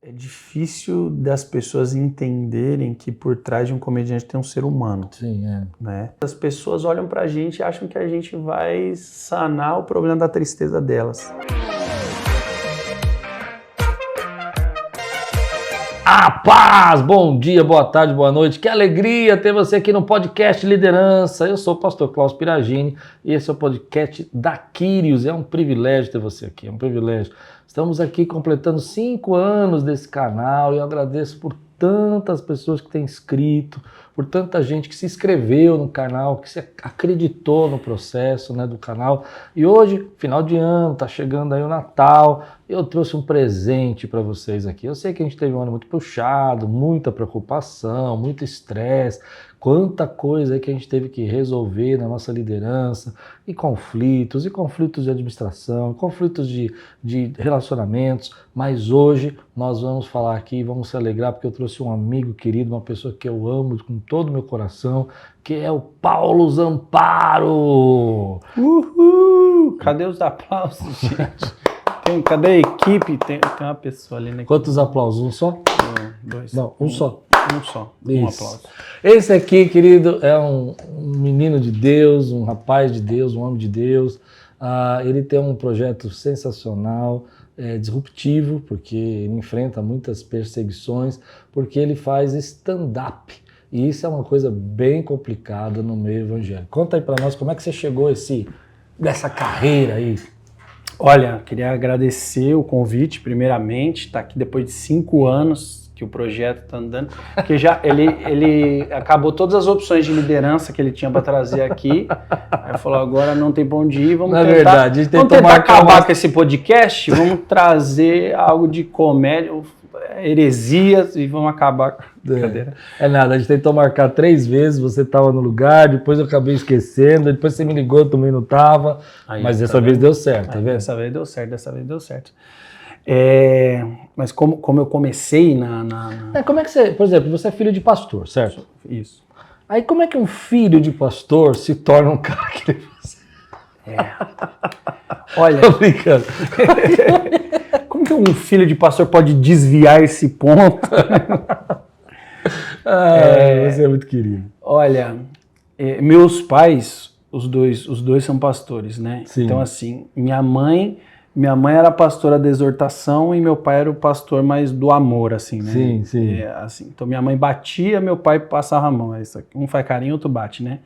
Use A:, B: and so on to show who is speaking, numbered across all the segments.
A: É difícil das pessoas entenderem que por trás de um comediante tem um ser humano.
B: Sim, é.
A: Né? As pessoas olham pra gente e acham que a gente vai sanar o problema da tristeza delas.
B: A paz! Bom dia, boa tarde, boa noite. Que alegria ter você aqui no podcast Liderança. Eu sou o pastor Klaus Piragini e esse é o podcast da Quírios. É um privilégio ter você aqui, é um privilégio. Estamos aqui completando 5 anos desse canal e eu agradeço por tantas pessoas que têm inscrito, por tanta gente que se inscreveu no canal, que se acreditou no processo, né, do canal. E hoje, final de ano, tá chegando aí o Natal, eu trouxe um presente para vocês aqui. Eu sei que a gente teve um ano muito puxado, muita preocupação, muito estresse, quanta coisa aí que a gente teve que resolver na nossa liderança, e conflitos de administração, conflitos de relacionamentos, mas hoje nós vamos falar aqui, vamos se alegrar, porque eu trouxe um amigo querido, uma pessoa que eu amo com todo o meu coração, que é o Paulo Zamparo.
A: Uhul! Cadê os aplausos, gente? Cadê a equipe? Tem uma pessoa ali, né?
B: Quantos aplausos? Um só?
A: Dois.
B: Não, um só.
A: Um só.
B: Isso.
A: Um aplauso.
B: Esse aqui, querido, é um menino de Deus, um rapaz de Deus, um homem de Deus. Ele tem um projeto sensacional, disruptivo, porque ele enfrenta muitas perseguições, porque ele faz stand-up. E isso é uma coisa bem complicada no meio evangélico. Conta aí para nós como é que você chegou dessa carreira aí.
A: Olha, queria agradecer o convite, primeiramente, estar aqui depois de 5 anos que o projeto está andando, porque já ele acabou todas as opções de liderança que ele tinha para trazer aqui, aí falou, agora não tem pra onde ir, vamos tentar acabar com esse podcast, vamos trazer algo de comédia, heresias e vamos acabar com a brincadeira.
B: É nada, a gente tentou marcar 3 vezes, você estava no lugar, depois eu acabei esquecendo, depois você me ligou, eu também não estava, mas dessa vez deu certo, tá vendo?
A: Dessa vez deu certo. Mas como eu comecei
B: como é que você, por exemplo, você é filho de pastor, certo?
A: Isso.
B: Aí como é que um filho de pastor se torna um cara que nem você?
A: Olha,
B: tô brincando.
A: Como que um filho de pastor pode desviar esse ponto?
B: Você é muito querido.
A: Olha, meus pais, os dois são pastores, né?
B: Sim.
A: Então assim, minha mãe era pastora da exortação e meu pai era o pastor mais do amor, assim, né?
B: Sim, sim.
A: Assim, então minha mãe batia, meu pai passava a mão. Um faz carinho, outro bate, né?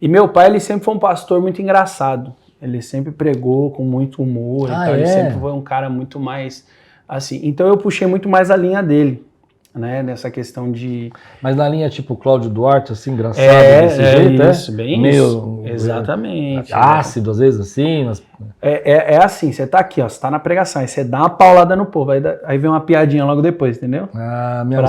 A: E meu pai, ele sempre foi um pastor muito engraçado. Ele sempre pregou com muito humor e tal. Ele sempre foi um cara muito mais, assim... Então eu puxei muito mais a linha dele, né? Nessa questão de...
B: Mas na linha tipo Cláudio Duarte, assim, engraçado desse jeito,
A: isso, bem meio, isso. Exatamente.
B: Ácido, às vezes, assim. Mas...
A: É assim, você tá aqui, ó, você tá na pregação, aí você dá uma paulada no povo, aí vem uma piadinha logo depois, entendeu?
B: Minha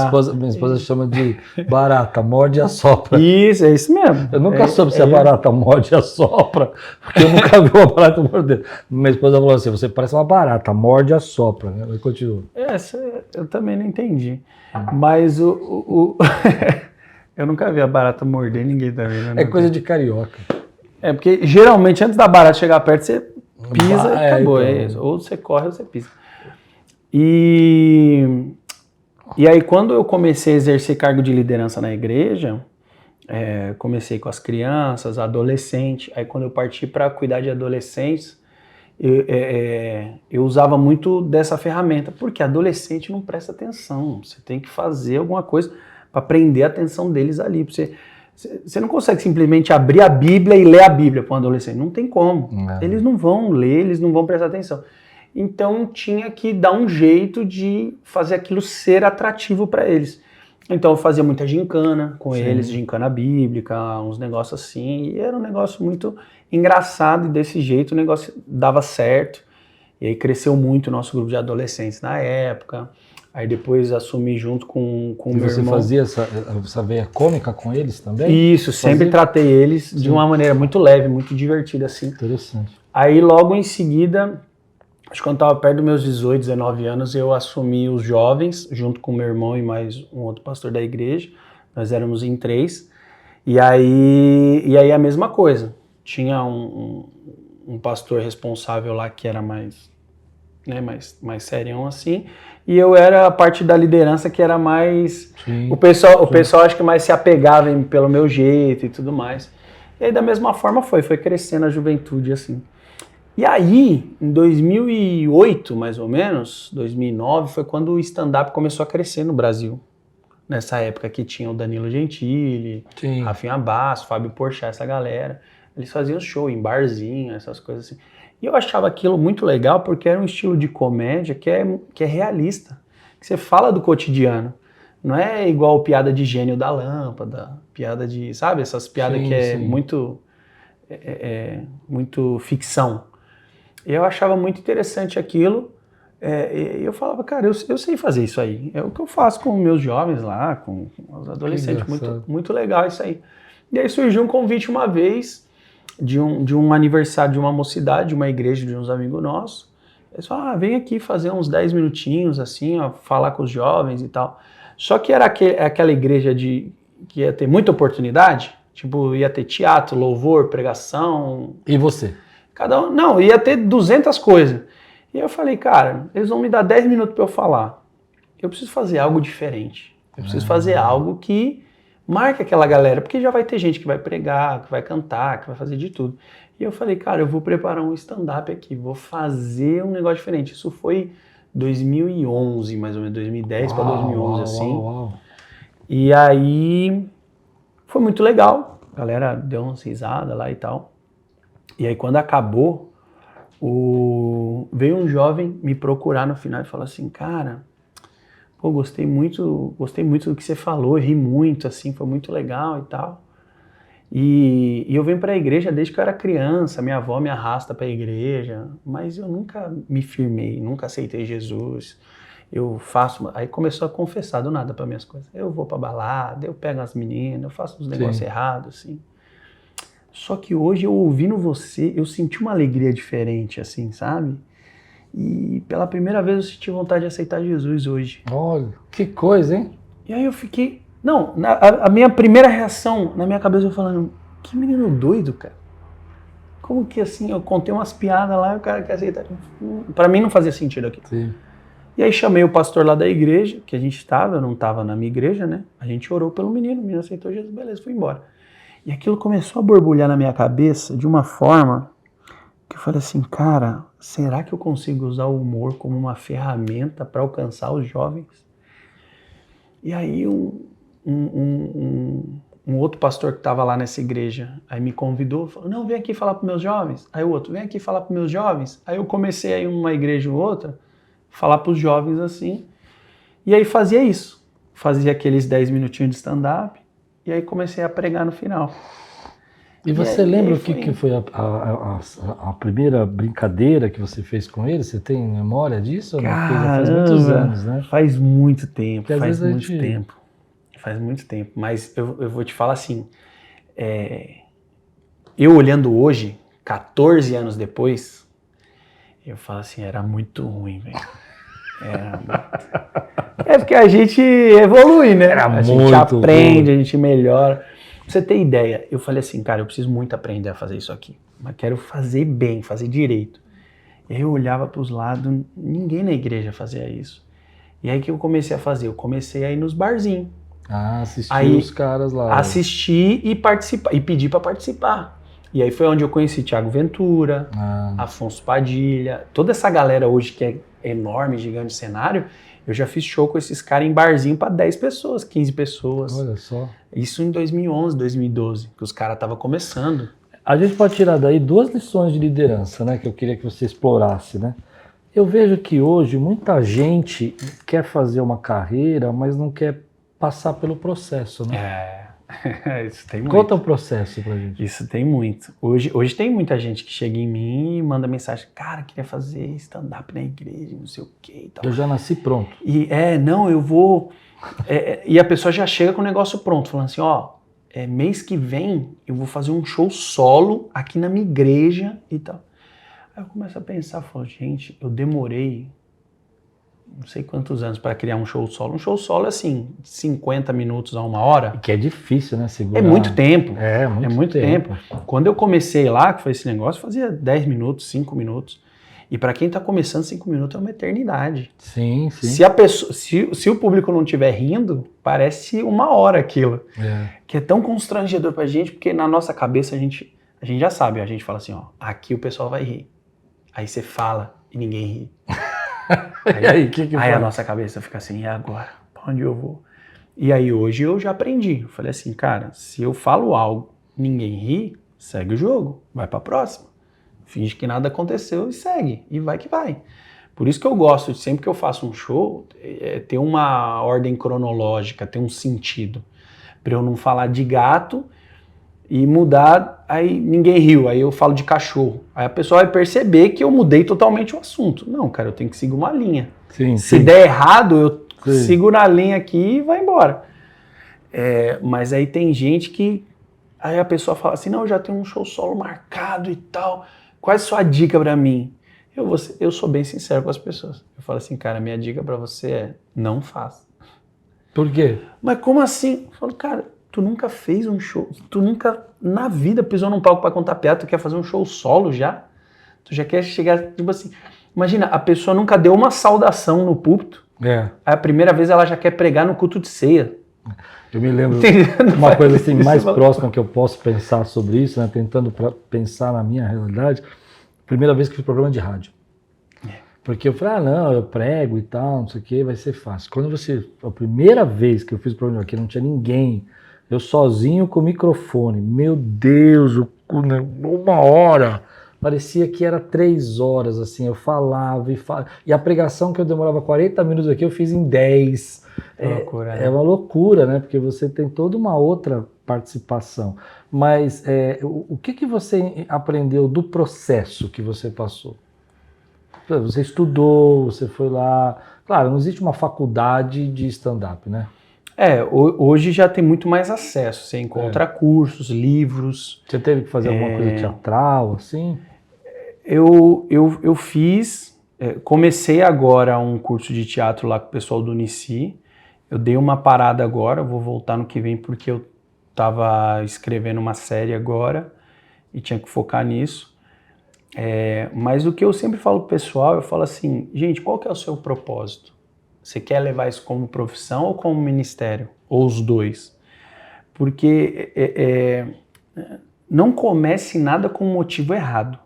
B: esposa chama de barata, morde e assopra.
A: Isso, é isso mesmo.
B: Eu nunca soube se a barata morde e assopra, porque eu nunca vi uma barata mordendo. Minha esposa falou assim, você parece uma barata, morde e assopra, né? Mas continua.
A: Eu também não entendi. Mas eu nunca vi a barata morder ninguém também, né?
B: É coisa de carioca.
A: Porque geralmente antes da barata chegar perto, você pisa e acabou. Então... Ou você corre ou você pisa. E aí quando eu comecei a exercer cargo de liderança na igreja, comecei com as crianças, adolescentes. Aí quando eu parti para cuidar de adolescentes, eu usava muito dessa ferramenta, porque adolescente não presta atenção. Você tem que fazer alguma coisa para prender a atenção deles ali. Você não consegue simplesmente abrir a Bíblia e ler a Bíblia para um adolescente. Não tem como. Eles não vão ler, eles não vão prestar atenção. Então tinha que dar um jeito de fazer aquilo ser atrativo para eles. Então eu fazia muita gincana com eles, gincana bíblica, uns negócios assim, e era um negócio muito engraçado, e desse jeito o negócio dava certo. E aí cresceu muito o nosso grupo de adolescentes na época. Aí depois assumi junto com o meu irmão.
B: Você fazia essa veia cômica com eles também?
A: Isso, sempre tratei eles de uma maneira muito leve, muito divertida assim.
B: Interessante.
A: Aí logo em seguida, acho que quando estava perto dos meus 18, 19 anos, eu assumi os jovens, junto com meu irmão e mais um outro pastor da igreja. Nós éramos em 3. E aí a mesma coisa. Tinha um pastor responsável lá que era mais né, mais serião assim, e eu era a parte da liderança que era mais...
B: Sim.
A: O pessoal acho que mais se apegava pelo meu jeito e tudo mais. E aí da mesma forma foi crescendo a juventude assim. E aí, em 2008, mais ou menos, 2009, foi quando o stand-up começou a crescer no Brasil. Nessa época que tinha o Danilo Gentili,
B: Sim.
A: Rafinha Bastos, Fábio Porchat, essa galera. Eles faziam show em barzinho, essas coisas assim. E eu achava aquilo muito legal porque era um estilo de comédia que é realista. Que você fala do cotidiano. Não é igual piada de gênio da lâmpada, piada de... Sabe? Essas piadas
B: Sim,
A: que é
B: sim.
A: muito ficção. Eu achava muito interessante aquilo. Eu falava, cara, eu sei fazer isso aí. É o que eu faço com meus jovens lá, com os adolescentes. Muito, muito legal isso aí. E aí surgiu um convite uma vez de um aniversário de uma mocidade, de uma igreja de uns amigos nossos. Eles falaram, vem aqui fazer uns 10 minutinhos, assim, ó, falar com os jovens e tal. Só que era aquela igreja que ia ter muita oportunidade, tipo, ia ter teatro, louvor, pregação.
B: E você?
A: Cada um, não, ia ter 200 coisas. E eu falei, cara, eles vão me dar 10 minutos para eu falar. Eu preciso fazer algo diferente. Eu preciso fazer algo que marque aquela galera, porque já vai ter gente que vai pregar, que vai cantar, que vai fazer de tudo. E eu falei, cara, eu vou preparar um stand-up aqui, vou fazer um negócio diferente. Isso foi 2011, mais ou menos, 2010 para 2011, assim.
B: Uau.
A: E aí foi muito legal. A galera deu umas risadas lá e tal. E aí quando acabou, veio um jovem me procurar no final e falou assim, cara, pô, gostei muito do que você falou, ri muito, assim, foi muito legal e tal. E eu venho para a igreja desde que eu era criança, minha avó me arrasta para a igreja, mas eu nunca me firmei, nunca aceitei Jesus. Aí começou a confessar do nada para minhas coisas. Eu vou para balada, eu pego as meninas, eu faço uns negócios errados, assim. Só que hoje, eu ouvindo você, eu senti uma alegria diferente, assim, sabe? E pela primeira vez eu senti vontade de aceitar Jesus hoje.
B: Olha, que coisa, hein?
A: E aí eu fiquei... Não, a minha primeira reação, na minha cabeça, eu falando, que menino doido, cara. Como que assim, eu contei umas piadas lá e o cara quer aceitar? Pra mim não fazia sentido aquilo.
B: Sim.
A: E aí chamei o pastor lá da igreja, que a gente estava, eu não estava na minha igreja, né? A gente orou pelo menino, o menino aceitou Jesus, beleza, fui embora. E aquilo começou a borbulhar na minha cabeça de uma forma que eu falei assim, cara, será que eu consigo usar o humor como uma ferramenta para alcançar os jovens? E aí um outro pastor que estava lá nessa igreja, aí me convidou, falou, não, vem aqui falar para meus jovens. Aí o outro, vem aqui falar para meus jovens. Aí eu comecei a ir uma igreja ou outra, falar para os jovens assim, e aí fazia isso. Fazia aqueles 10 minutinhos de stand-up, e aí comecei a pregar no final.
B: E você lembra o que foi a primeira brincadeira que você fez com ele? Você tem memória disso?
A: Caramba,
B: faz muitos anos, né?
A: Faz muito tempo,
B: Porque
A: faz muito tempo. Mas eu vou te falar assim, eu olhando hoje, 14 anos depois, eu falo assim, era muito ruim, velho. É porque a gente evolui, né? A gente aprende, a gente melhora. Pra você ter ideia, eu falei assim, cara, eu preciso muito aprender a fazer isso aqui. Mas quero fazer bem, fazer direito. E aí eu olhava para os lados, ninguém na igreja fazia isso. E aí o que eu comecei a fazer? Eu comecei a ir nos barzinhos.
B: Assistir os caras lá.
A: Assistir e participar, e pedir para participar. E aí foi onde eu conheci Thiago Ventura, Afonso Padilha, toda essa galera hoje que é enorme, gigante cenário, eu já fiz show com esses caras em barzinho para 10 pessoas, 15 pessoas.
B: Olha só.
A: Isso em 2011, 2012, que os caras estavam começando.
B: A gente pode tirar daí 2 lições de liderança, né, que eu queria que você explorasse, né? Eu vejo que hoje muita gente quer fazer uma carreira, mas não quer passar pelo processo, né?
A: Isso tem muito.
B: Conta o processo pra gente.
A: Isso tem muito. Hoje tem muita gente que chega em mim e manda mensagem, cara, queria fazer stand-up na igreja, não sei o que e tal.
B: Eu já nasci pronto.
A: E não, eu vou... e a pessoa já chega com o negócio pronto, falando assim, mês que vem eu vou fazer um show solo aqui na minha igreja e tal. Aí eu começo a pensar, falo, gente, eu demorei não sei quantos anos para criar um show solo. Um show solo é assim, 50 minutos a 1 hora.
B: Que é difícil, né? Segurar.
A: É muito tempo.
B: É muito tempo.
A: Quando eu comecei lá, que foi esse negócio, fazia 10 minutos, 5 minutos. E para quem tá começando, 5 minutos é uma eternidade.
B: Sim, sim.
A: Se a pessoa, se o público não estiver rindo, parece 1 hora aquilo. Que é tão constrangedor pra gente, porque na nossa cabeça a gente já sabe, a gente fala assim, ó, aqui o pessoal vai rir. Aí você fala e ninguém ri. Aí a nossa cabeça fica assim, e agora? Pra onde eu vou? E aí hoje eu já aprendi. Eu falei assim, cara, se eu falo algo, ninguém ri, segue o jogo, vai pra próxima. Finge que nada aconteceu e segue, e vai que vai. Por isso que eu gosto de, sempre que eu faço um show, ter uma ordem cronológica, ter um sentido. Pra eu não falar de gato e mudar, aí ninguém riu, aí eu falo de cachorro. Aí a pessoa vai perceber que eu mudei totalmente o assunto. Não, cara, eu tenho que seguir uma linha.
B: Sim,
A: Se der errado, eu sigo na linha aqui e vai embora. Mas aí tem gente que... Aí a pessoa fala assim, não, eu já tenho um show solo marcado e tal. Qual é a sua dica pra mim? Eu sou bem sincero com as pessoas. Eu falo assim, cara, minha dica pra você é não faça.
B: Por quê?
A: Mas como assim? Eu falo, cara, tu nunca fez um show, tu nunca na vida pisou num palco pra contar piada, tu quer fazer um show solo já? Tu já quer chegar, tipo assim... Imagina, a pessoa nunca deu uma saudação no púlpito. Aí a primeira vez ela já quer pregar no culto de ceia.
B: Eu me lembro uma coisa assim mais próxima que eu posso pensar sobre isso, né? Tentando pensar na minha realidade. Primeira vez que fiz programa de rádio. Porque eu falei, não, eu prego e tal, não sei o que, vai ser fácil. A primeira vez que eu fiz programa aqui, não tinha ninguém, eu sozinho com o microfone, meu Deus, 1 hora, parecia que era 3 horas, assim, eu falava e a pregação que eu demorava 40 minutos aqui, eu fiz em 10. É uma loucura, né? Porque você tem toda uma outra participação. Mas o que você aprendeu do processo que você passou? Você estudou, você foi lá... Claro, não existe uma faculdade de stand-up, né?
A: Hoje já tem muito mais acesso. Você encontra cursos, livros.
B: Você teve que fazer alguma coisa teatral, assim?
A: Eu fiz... comecei agora um curso de teatro lá com o pessoal do Unici. Eu dei uma parada agora, vou voltar no que vem porque eu estava escrevendo uma série agora e tinha que focar nisso. Mas o que eu sempre falo pro pessoal, eu falo assim, gente, qual que é o seu propósito? Você quer levar isso como profissão ou como ministério? Ou os dois? Porque não comece nada com um motivo errado,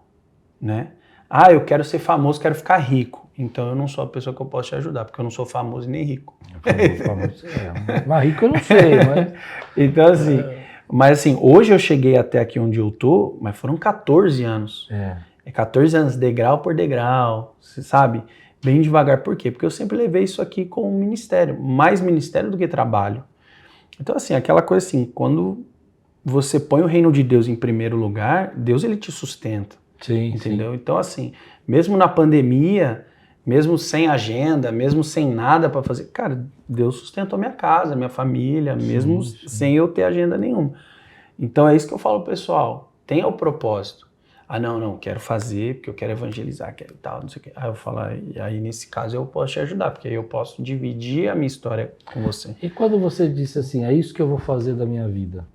A: né? Ah, eu quero ser famoso, quero ficar rico. Então eu não sou a pessoa que eu posso te ajudar, porque eu não sou famoso nem rico.
B: Mas rico eu não sei, mas...
A: Então assim, mas assim, hoje eu cheguei até aqui onde eu tô, mas foram 14 anos. 14 anos, degrau por degrau, você sabe? Bem devagar. Por quê? Porque eu sempre levei isso aqui como ministério, mais ministério do que trabalho. Então assim, aquela coisa assim, quando você põe o reino de Deus em primeiro lugar, Deus ele te sustenta.
B: Sim,
A: entendeu?
B: Sim.
A: Então assim, mesmo na pandemia, mesmo sem agenda, mesmo sem nada para fazer, cara, Deus sustentou minha casa, minha família, mesmo sem eu ter agenda nenhuma. Então é isso que eu falo, pessoal, tenha o propósito. Ah, não, quero fazer porque eu quero evangelizar, quero tal, não sei o quê. Aí eu falo, e aí nesse caso eu posso te ajudar, porque aí eu posso dividir a minha história com você.
B: E quando você disse assim, é isso que eu vou fazer da minha vida?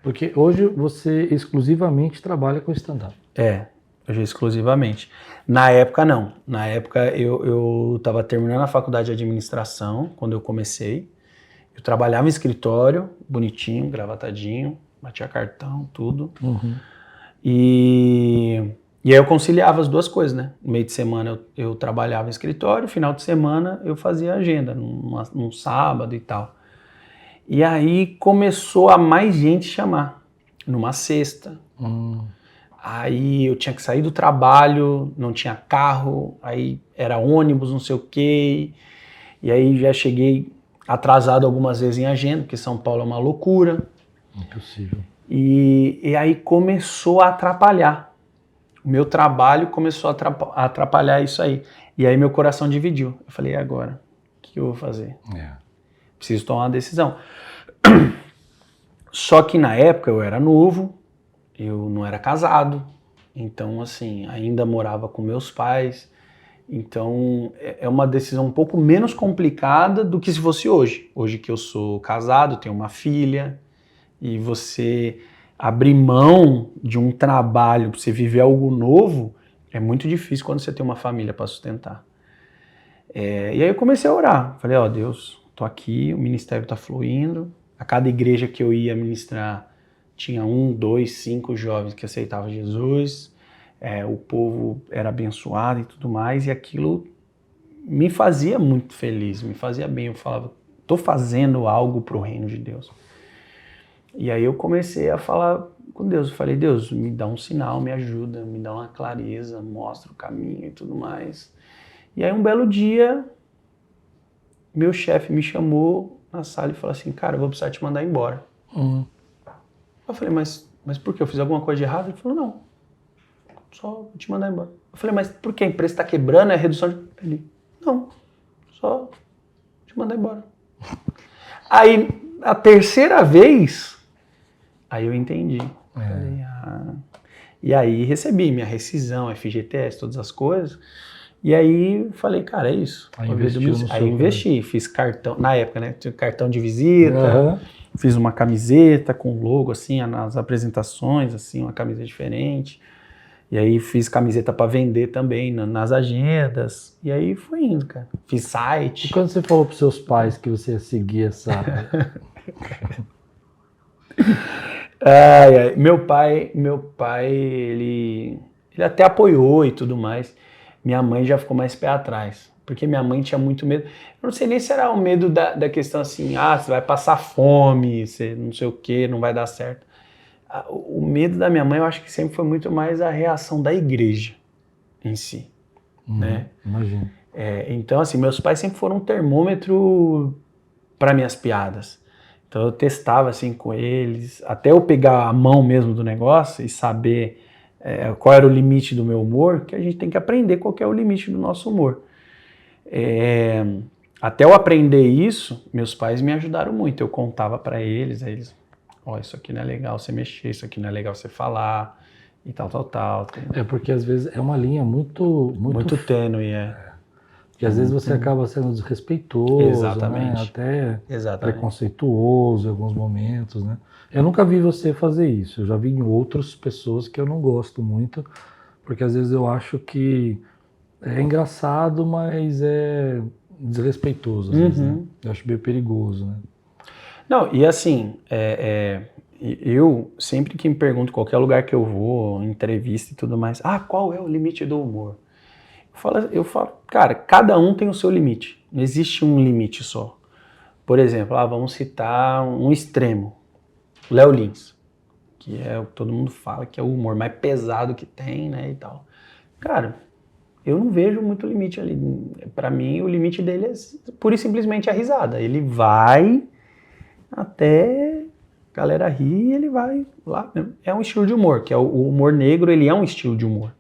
B: Porque hoje você exclusivamente trabalha com stand-up.
A: Hoje exclusivamente. Na época não. Na época eu estava terminando a faculdade de administração, quando eu comecei. Eu trabalhava em escritório, bonitinho, gravatadinho, batia cartão, tudo. E aí eu conciliava as duas coisas, né? No meio de semana eu trabalhava em escritório, final de semana eu fazia agenda, num sábado e tal. E aí começou a mais gente chamar, numa sexta. Aí eu tinha que sair do trabalho, não tinha carro, aí era ônibus, não sei o quê. E aí já cheguei atrasado algumas vezes em agenda, porque São Paulo é uma loucura.
B: Impossível.
A: E aí começou a atrapalhar. O meu trabalho começou a atrapalhar isso aí. E aí meu coração dividiu. Eu falei, e agora? O que eu vou fazer? Preciso tomar uma decisão. Só que na época eu era novo, eu não era casado, então assim, ainda morava com meus pais. Então é uma decisão um pouco menos complicada do que se fosse hoje. Hoje que eu sou casado, tenho uma filha, e você abrir mão de um trabalho para você viver algo novo É muito difícil quando você tem uma família para sustentar. E aí eu comecei a orar. Falei, ó, Deus, tô aqui, o ministério tá fluindo. A cada igreja que eu ia ministrar, tinha 1, 2, 5 jovens que aceitavam Jesus. O povo era abençoado e tudo mais. E aquilo me fazia muito feliz, me fazia bem. Eu falava, tô fazendo algo pro reino de Deus. E aí eu comecei a falar com Deus. Eu falei, Deus, me dá um sinal, me ajuda, me dá uma clareza, mostra o caminho e tudo mais. E aí um belo dia, meu chefe me chamou na sala e falou assim, cara, eu vou precisar te mandar embora. Eu falei, mas por quê? Eu fiz alguma coisa de errado? Ele falou, não, só vou te mandar embora. Eu falei, mas por que? A empresa está quebrando, é redução de... Ele, não, só te mandar embora. Aí, a terceira vez, aí eu entendi. Falei, E aí recebi minha rescisão, FGTS, todas as coisas. E aí falei, cara, é isso. Aí investi, fiz cartão, na época, né? Tinha cartão de visita, fiz uma camiseta com logo, assim, nas apresentações, assim, uma camiseta diferente. E aí fiz camiseta para vender também nas agendas. E aí foi indo, cara. Fiz site.
B: E quando você falou pros seus pais que você ia seguir essa...
A: Meu pai, ele até apoiou e tudo mais. Minha mãe já ficou mais pé atrás, porque minha mãe tinha muito medo. Eu não sei nem se era o medo da questão assim, você vai passar fome, você não sei o que, não vai dar certo. O medo da minha mãe, eu acho que sempre foi muito mais a reação da igreja em si, né?
B: Imagino.
A: Então, assim, meus pais sempre foram um termômetro para minhas piadas. Então eu testava assim com eles, até eu pegar a mão mesmo do negócio e saber qual era o limite do meu humor, que a gente tem que aprender qual que é o limite do nosso humor. Até eu aprender isso, meus pais me ajudaram muito. Eu contava para eles, aí eles, isso aqui não é legal você mexer, isso aqui não é legal você falar, e tal.
B: Porque às vezes é uma linha muito
A: tênue,
B: que às vezes você acaba sendo desrespeitoso,
A: exatamente.
B: Né? Até preconceituoso em alguns momentos, né? Eu nunca vi você fazer isso, eu já vi em outras pessoas que eu não gosto muito, porque às vezes eu acho que é engraçado, mas é desrespeitoso, às vezes, né? Eu acho meio perigoso, né?
A: Não, e assim, eu sempre que me pergunto, qualquer lugar que eu vou, entrevista e tudo mais, qual é o limite do humor? Eu falo, cara, cada um tem o seu limite. Não existe um limite só. Por exemplo, vamos citar um extremo. Léo Lins, que é o que todo mundo fala que é o humor mais pesado que tem, né, e tal. Cara, eu não vejo muito limite ali. Pra mim, o limite dele é pura e simplesmente a risada. Ele vai até a galera rir e ele vai lá. É um estilo de humor, que é o humor negro, ele é um estilo de humor.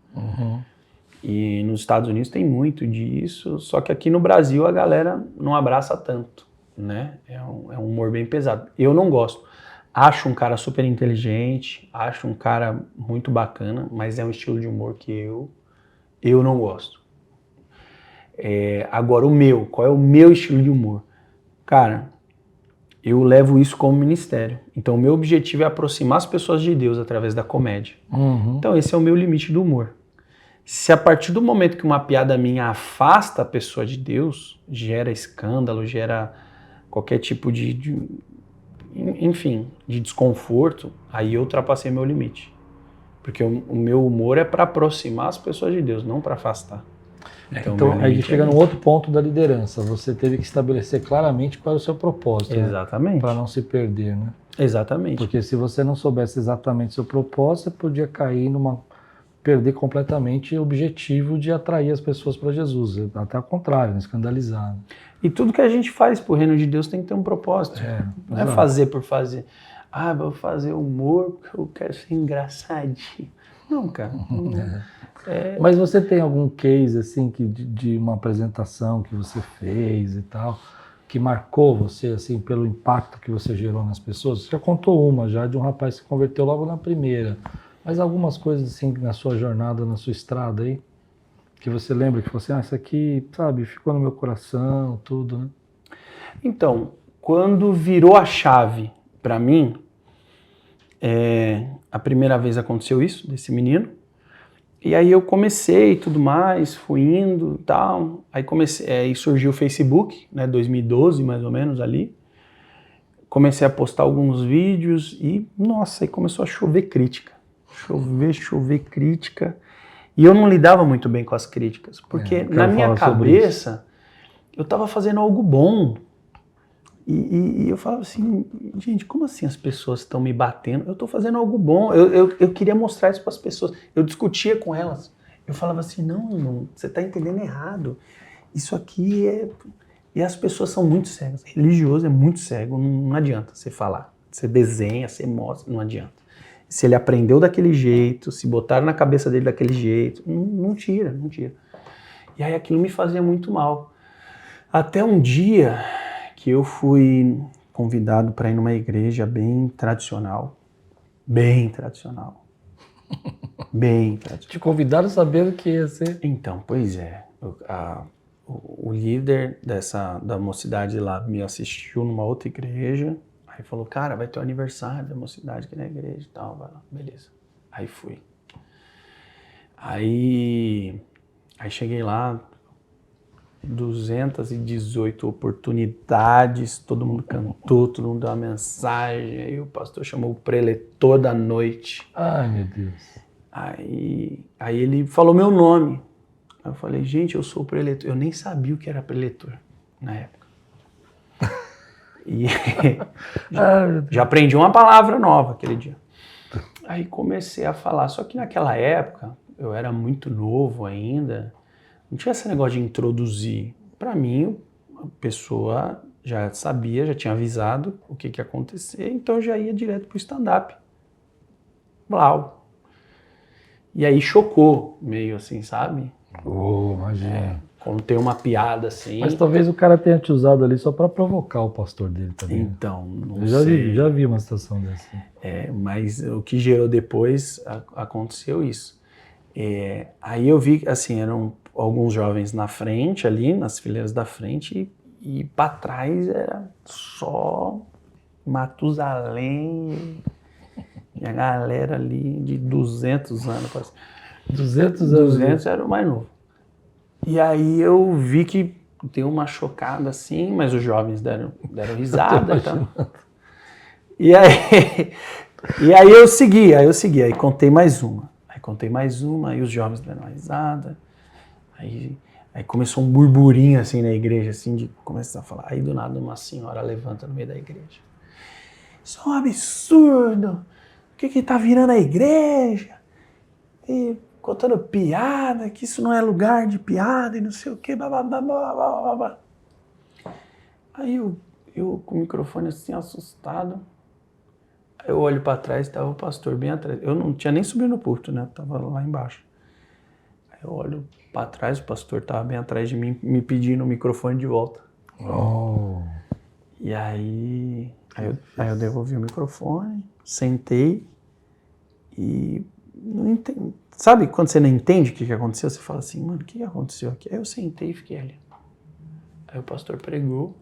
A: E nos Estados Unidos tem muito disso, só que aqui no Brasil a galera não abraça tanto, né? É um humor bem pesado. Eu não gosto. Acho um cara super inteligente, acho um cara muito bacana, mas é um estilo de humor que eu não gosto. Agora qual é o meu estilo de humor? Cara, eu levo isso como ministério. Então o meu objetivo é aproximar as pessoas de Deus através da comédia. Então esse é o meu limite do humor. Se a partir do momento que uma piada minha afasta a pessoa de Deus, gera escândalo, gera qualquer tipo de desconforto, aí eu ultrapassei meu limite. Porque o meu humor é para aproximar as pessoas de Deus, não para afastar.
B: Então aí chega num outro ponto da liderança. Você teve que estabelecer claramente qual é o seu propósito.
A: Exatamente.
B: Para não se perder, né?
A: Exatamente.
B: Porque se você não soubesse exatamente o seu propósito, você podia cair perder completamente o objetivo de atrair as pessoas para Jesus, até ao contrário, escandalizar.
A: E tudo que a gente faz pro reino de Deus tem que ter um propósito. Não é fazer por fazer. Vou fazer humor porque eu quero ser engraçadinho. Não, cara.
B: Mas você tem algum case assim de uma apresentação que você fez e tal, que marcou você assim pelo impacto que você gerou nas pessoas? Você já contou uma já de um rapaz que se converteu logo na primeira. Mas algumas coisas assim na sua jornada, na sua estrada aí, que você lembra que você, isso aqui, sabe, ficou no meu coração, tudo, né?
A: Então, quando virou a chave para mim, a primeira vez aconteceu isso, desse menino, E aí eu comecei e tudo mais, fui indo e tal. Aí aí surgiu o Facebook, né, 2012 mais ou menos ali. Comecei a postar alguns vídeos e, nossa, aí começou a chover crítica. Chover crítica. E eu não lidava muito bem com as críticas, porque na minha cabeça eu estava fazendo algo bom. E eu falava assim, gente, como assim as pessoas estão me batendo? Eu estou fazendo algo bom, eu queria mostrar isso para as pessoas. Eu discutia com elas. Eu falava assim, não, você está entendendo errado. Isso aqui é... E as pessoas são muito cegas. Religioso é muito cego, não adianta você falar. Você desenha, você mostra, não adianta. Se ele aprendeu daquele jeito, se botaram na cabeça dele daquele jeito, não tira. E aí aquilo me fazia muito mal. Até um dia que eu fui convidado para ir numa igreja bem tradicional. Bem tradicional.
B: Te convidaram sabendo que ia ser...
A: Então, pois é. O líder da mocidade lá me assistiu numa outra igreja. Aí falou, cara, vai ter o aniversário da mocidade aqui na igreja e tal. Vai lá, beleza. Aí fui. Aí cheguei lá, 218 oportunidades, todo mundo cantou, todo mundo deu uma mensagem. Aí o pastor chamou o preletor da noite.
B: Ai, meu Deus.
A: Aí ele falou meu nome. Eu falei, gente, eu sou o preletor. Eu nem sabia o que era preletor na época. E já aprendi uma palavra nova aquele dia. Aí comecei a falar. Só que naquela época, eu era muito novo ainda. Não tinha esse negócio de introduzir. Para mim, a pessoa já sabia, já tinha avisado o que ia acontecer. Então eu já ia direto pro stand-up. Blau. E aí chocou, meio assim, sabe?
B: Imagina.
A: Quando tem uma piada assim...
B: Mas talvez o cara tenha te usado ali só para provocar o pastor dele também.
A: Então, não
B: sei.
A: sei.
B: Já vi uma situação dessa.
A: Mas o que gerou depois, aconteceu isso. Aí eu vi, assim, eram alguns jovens na frente ali, nas fileiras da frente, e para trás era só Matusalém e a galera ali de 200 anos. Parece.
B: 200 anos?
A: 200 era o mais novo. E aí eu vi que deu uma chocada assim, mas os jovens deram risada. Então. E aí eu segui, aí contei mais uma. Aí os jovens deram uma risada. Aí começou um burburinho assim na igreja, assim, de começar a falar. Aí do nada uma senhora levanta no meio da igreja. Isso é um absurdo! O que tá virando a igreja? E contando piada, que isso não é lugar de piada e não sei o que, babá. Aí eu com o microfone assim, assustado, eu olho para trás, estava o pastor bem atrás. Eu não tinha nem subido no púlpito, né? Tava lá embaixo. Aí eu olho para trás, o pastor tava bem atrás de mim, me pedindo o microfone de volta.
B: Oh.
A: E aí eu devolvi o microfone, sentei e não entendi. Sabe quando você não entende o que aconteceu? Você fala assim, mano, o que aconteceu aqui? Aí eu sentei e fiquei ali. Aí o pastor pregou,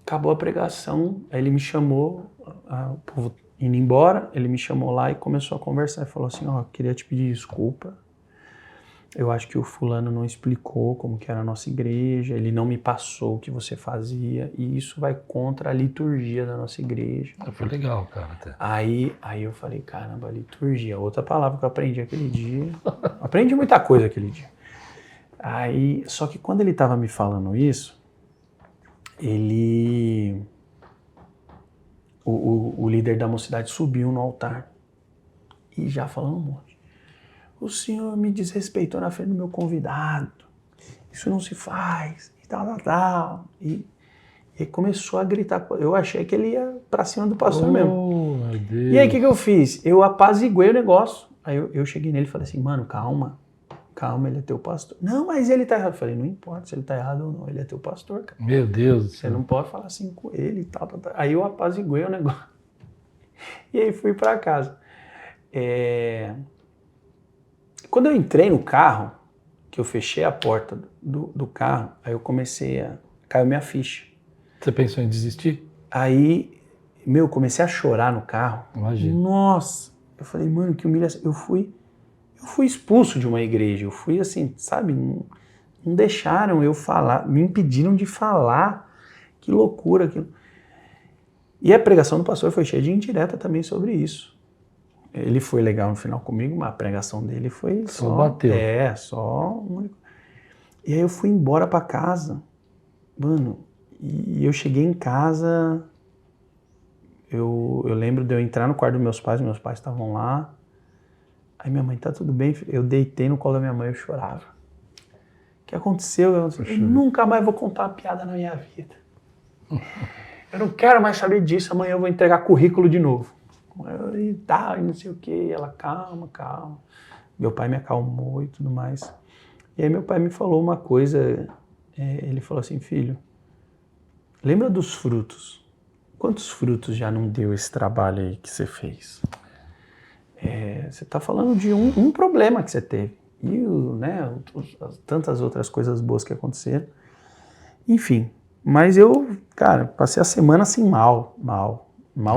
A: acabou a pregação, aí ele me chamou, o povo indo embora, ele me chamou lá e começou a conversar. E falou assim, queria te pedir desculpa. Eu acho que o fulano não explicou como que era a nossa igreja, ele não me passou o que você fazia, e isso vai contra a liturgia da nossa igreja.
B: Foi legal, cara. Até.
A: Aí eu falei, caramba, liturgia, outra palavra que eu aprendi aquele dia. Aprendi muita coisa aquele dia. Só que quando ele estava me falando isso, o líder da mocidade subiu no altar e já falando um monte. O senhor me desrespeitou na frente do meu convidado. Isso não se faz. E tal. E começou a gritar. Eu achei que ele ia pra cima do pastor mesmo.
B: Meu Deus.
A: E aí o que eu fiz? Eu apaziguei o negócio. Aí eu cheguei nele e falei assim, mano, calma, ele é teu pastor. Não, mas ele tá errado. Eu falei, não importa se ele tá errado ou não, ele é teu pastor, cara.
B: Meu Deus do
A: Você
B: céu.
A: não pode falar assim com ele e tal. Aí eu apaziguei o negócio. E aí fui pra casa. Quando eu entrei no carro, que eu fechei a porta do carro, aí eu caiu minha ficha.
B: Você pensou em desistir?
A: Aí, comecei a chorar no carro.
B: Imagina.
A: Nossa! Eu falei, mano, que humilhação. Eu Eu fui expulso de uma igreja, eu fui assim, sabe, não deixaram eu falar, me impediram de falar. Que loucura aquilo. E a pregação do pastor foi cheia de indireta também sobre isso. Ele foi legal no final comigo, mas a pregação dele foi só...
B: bateu.
A: Só... E aí eu fui embora pra casa, mano, e eu cheguei em casa, eu lembro de eu entrar no quarto dos meus pais estavam lá, aí minha mãe, tá tudo bem? Eu deitei no colo da minha mãe, eu chorava. O que aconteceu? Eu nunca mais vou contar uma piada na minha vida. Eu não quero mais saber disso, amanhã eu vou entregar currículo de novo. E não sei o que, ela, calma. Meu pai me acalmou e tudo mais. E aí meu pai me falou uma coisa, ele falou assim, filho, lembra dos frutos? Quantos frutos já não deu esse trabalho aí que você fez? Você está falando de um problema que você teve. E tantas outras coisas boas que aconteceram. Enfim, mas eu, cara, passei a semana assim mal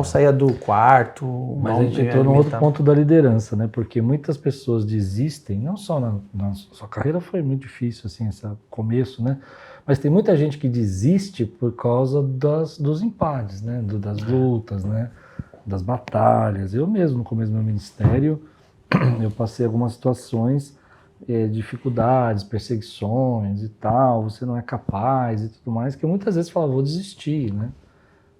A: saía do quarto.
B: Mas a gente entrou num outro ponto da liderança, né? Porque muitas pessoas desistem, não só na sua carreira foi muito difícil, assim, esse começo, né? Mas tem muita gente que desiste por causa dos empates, né? Das lutas, né? Das batalhas. Eu mesmo, no começo do meu ministério, eu passei algumas situações, dificuldades, perseguições e tal, você não é capaz e tudo mais, que eu muitas vezes falava, vou desistir, né?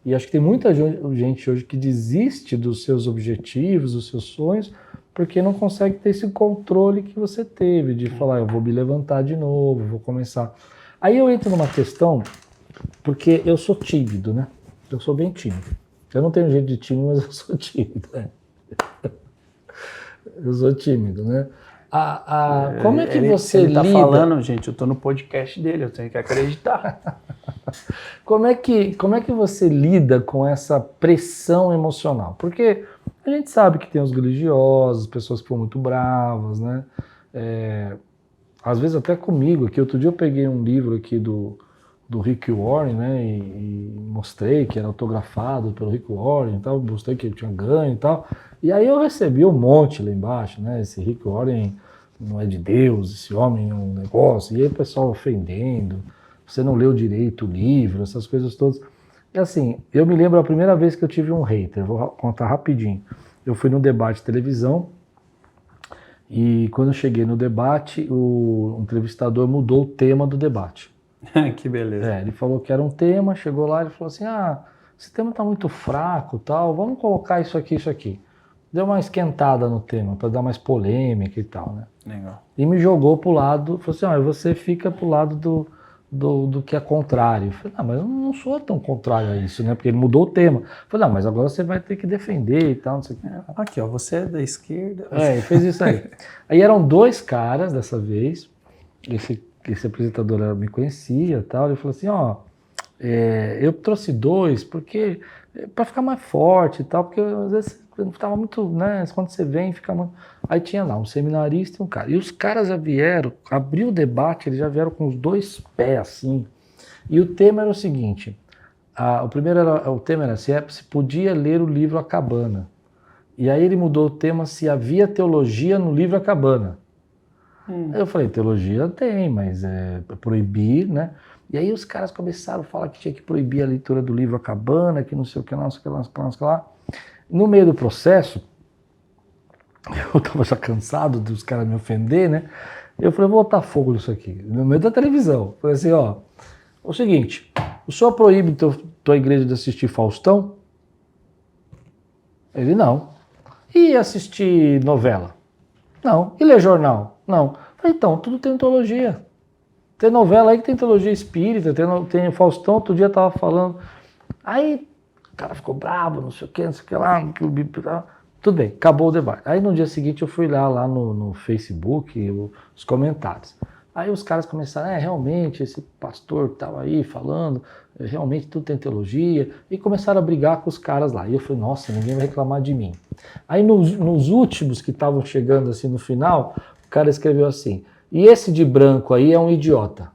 B: E acho que tem muita gente hoje que desiste dos seus objetivos, dos seus sonhos, porque não consegue ter esse controle que você teve, de falar, eu vou me levantar de novo, vou começar. Aí eu entro numa questão, porque eu sou tímido, né? Eu sou bem tímido. Eu não tenho jeito de tímido, mas eu sou tímido, né? Eu sou tímido, né? Como é que você lida...
A: Ele tá falando, gente, eu tô no podcast dele, eu tenho que acreditar.
B: Como é que você lida com essa pressão emocional? Porque a gente sabe que tem os religiosos, pessoas que foram muito bravas, né? Às vezes até comigo, aqui outro dia eu peguei um livro aqui do Rick Warren, né? E mostrei que era autografado pelo Rick Warren e tal, mostrei que ele tinha ganho e tal. E aí eu recebi um monte lá embaixo, né? Esse Rick Warren não é de Deus, esse homem é um negócio. E aí o pessoal ofendendo, você não leu direito o livro, essas coisas todas. E assim, eu me lembro a primeira vez que eu tive um hater, vou contar rapidinho. Eu fui num debate de televisão e quando eu cheguei no debate, o entrevistador mudou o tema do debate.
A: Que beleza.
B: Ele falou que era um tema, chegou lá e falou assim, esse tema tá muito fraco, tal, vamos colocar isso aqui. Deu uma esquentada no tema, para dar mais polêmica e tal, né?
A: Legal.
B: E me jogou pro lado, falou assim, você fica pro lado do que é contrário. Eu falei, mas eu não sou tão contrário a isso, né? Porque ele mudou o tema. Eu falei, mas agora você vai ter que defender e tal, não sei o que.
A: Aqui, ó, você é da esquerda.
B: Ele fez isso aí. Aí eram 2 caras dessa vez, esse apresentador me conhecia e tal, ele falou assim, eu trouxe 2 porque para ficar mais forte e tal, porque às vezes estava muito, né, quando você vem fica muito... Aí tinha lá um seminarista e um cara, e os caras já vieram, abriu o debate, eles já vieram com os 2 pés assim, e o tema era o seguinte, o tema era se podia ler o livro A Cabana, e aí ele mudou o tema se havia teologia no livro A Cabana. Aí eu falei, teologia tem, mas proibir, né? E aí os caras começaram a falar que tinha que proibir a leitura do livro A Cabana, que não sei o que lá. No meio do processo, eu tava já cansado dos caras me ofender, né? Eu falei, vou botar fogo nisso aqui, no meio da televisão. Falei assim, o seguinte, o senhor proíbe tua igreja de assistir Faustão? Ele, não. E assistir novela? Não. E ler jornal? Não. Falei, então, tudo tem teologia. Tem novela aí que tem teologia espírita, tem Faustão, outro dia tava falando. Aí o cara ficou bravo, não sei o que lá. Tudo bem, acabou o debate. Aí no dia seguinte eu fui lá no Facebook, os comentários. Aí os caras começaram, realmente, esse pastor estava aí falando, realmente tudo tem teologia, e começaram a brigar com os caras lá. E eu falei, nossa, ninguém vai reclamar de mim. Aí nos últimos que estavam chegando assim no final, o cara escreveu assim, e esse de branco aí é um idiota.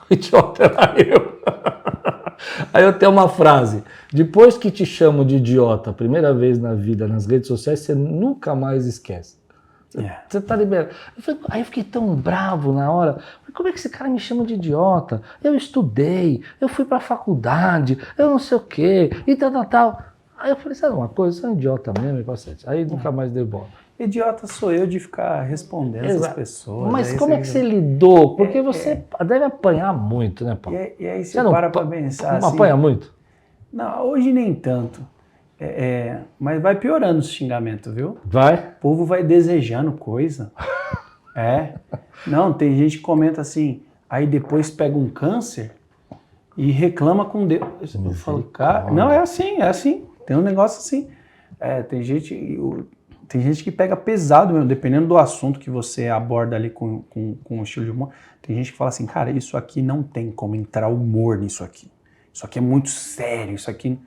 B: O idiota era eu. Aí eu tenho uma frase, depois que te chamo de idiota a primeira vez na vida, nas redes sociais, você nunca mais esquece. Você tá liberado. Aí eu fiquei tão bravo na hora. Falei, como é que esse cara me chama de idiota? Eu estudei, eu fui pra faculdade, eu não sei o quê, e tal. Aí eu falei, sabe uma coisa? Eu sou um idiota mesmo, e paciente. Aí nunca mais dei bola.
A: Idiota sou eu de ficar respondendo essas pessoas.
B: Mas como é que você lidou? Porque você deve apanhar muito, né, Paulo?
A: E aí você não para pra pensar
B: não
A: assim...
B: apanha muito?
A: Não, hoje nem tanto. Mas vai piorando os xingamentos, viu?
B: Vai?
A: O povo vai desejando coisa. Não, tem gente que comenta assim, aí depois pega um câncer e reclama com Deus. Eu falo, cara, não, é assim. Tem um negócio assim. Tem gente que pega pesado mesmo, dependendo do assunto que você aborda ali com o estilo de humor. Tem gente que fala assim, cara, isso aqui não tem como entrar humor nisso aqui. Isso aqui é muito sério, isso aqui...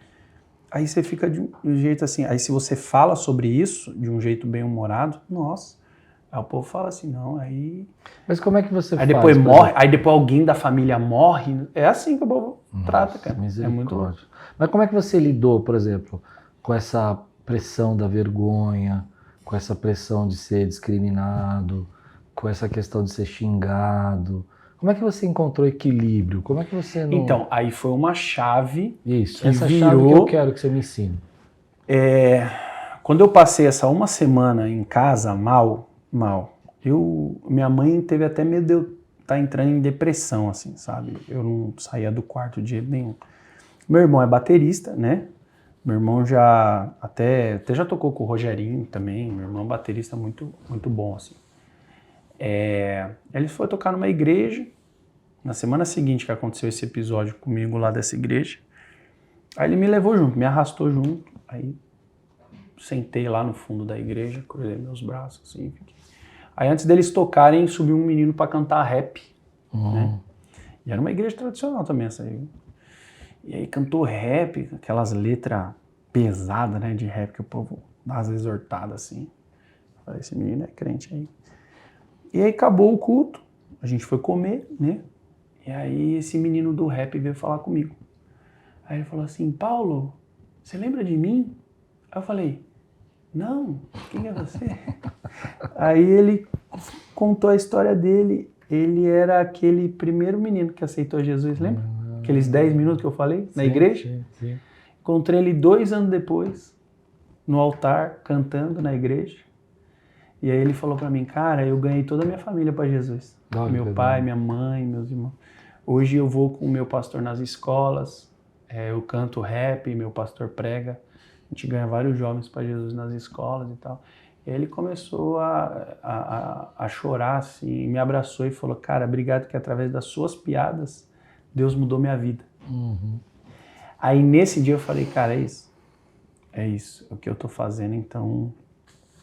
A: Aí você fica de um jeito assim, aí se você fala sobre isso de um jeito bem humorado, nossa, aí o povo fala assim, não, aí...
B: Mas como é que você
A: aí
B: faz?
A: Depois morre, aí depois alguém da família morre, é assim que o povo trata, cara. É muito louco.
B: Mas como é que você lidou, por exemplo, com essa pressão da vergonha, com essa pressão de ser discriminado, com essa questão de ser xingado? Como é que você encontrou equilíbrio? Como é que você não...
A: Então, aí foi uma chave.
B: Isso, essa chave que eu quero que você me ensine.
A: Quando eu passei essa uma semana em casa, mal, minha mãe teve até medo de eu estar entrando em depressão, assim, sabe? Eu não saía do quarto de jeito nenhum. Meu irmão é baterista, né? Meu irmão até já tocou com o Rogerinho também. Meu irmão é baterista muito, muito bom, assim. Ele foi tocar numa igreja, na semana seguinte que aconteceu esse episódio comigo lá dessa igreja, aí ele me levou junto, me arrastou junto, aí sentei lá no fundo da igreja, cruzei meus braços, assim, fiquei. Aí antes deles tocarem, subiu um menino pra cantar rap, né? E era uma igreja tradicional também essa aí. E aí cantou rap, aquelas letras pesadas, né, de rap que o povo dá umas exortadas, assim. Falei, esse menino é crente aí. E aí acabou o culto, a gente foi comer, né? E aí esse menino do rap veio falar comigo. Aí ele falou assim, Paulo, você lembra de mim? Aí eu falei, não, quem é você? Aí ele contou a história dele. Ele era aquele primeiro menino que aceitou Jesus, lembra? Aqueles 10 minutos que eu falei na igreja.
B: Sim.
A: Encontrei ele 2 anos depois, no altar, cantando na igreja. E aí ele falou pra mim, cara, eu ganhei toda a minha família pra Jesus. Meu pai, minha mãe, meus irmãos. Hoje eu vou com o meu pastor nas escolas, eu canto rap, meu pastor prega. A gente ganha vários jovens pra Jesus nas escolas e tal. E aí ele começou a chorar, assim, me abraçou e falou, cara, obrigado que através das suas piadas, Deus mudou minha vida. Aí nesse dia eu falei, cara, é isso, é o que eu tô fazendo, então...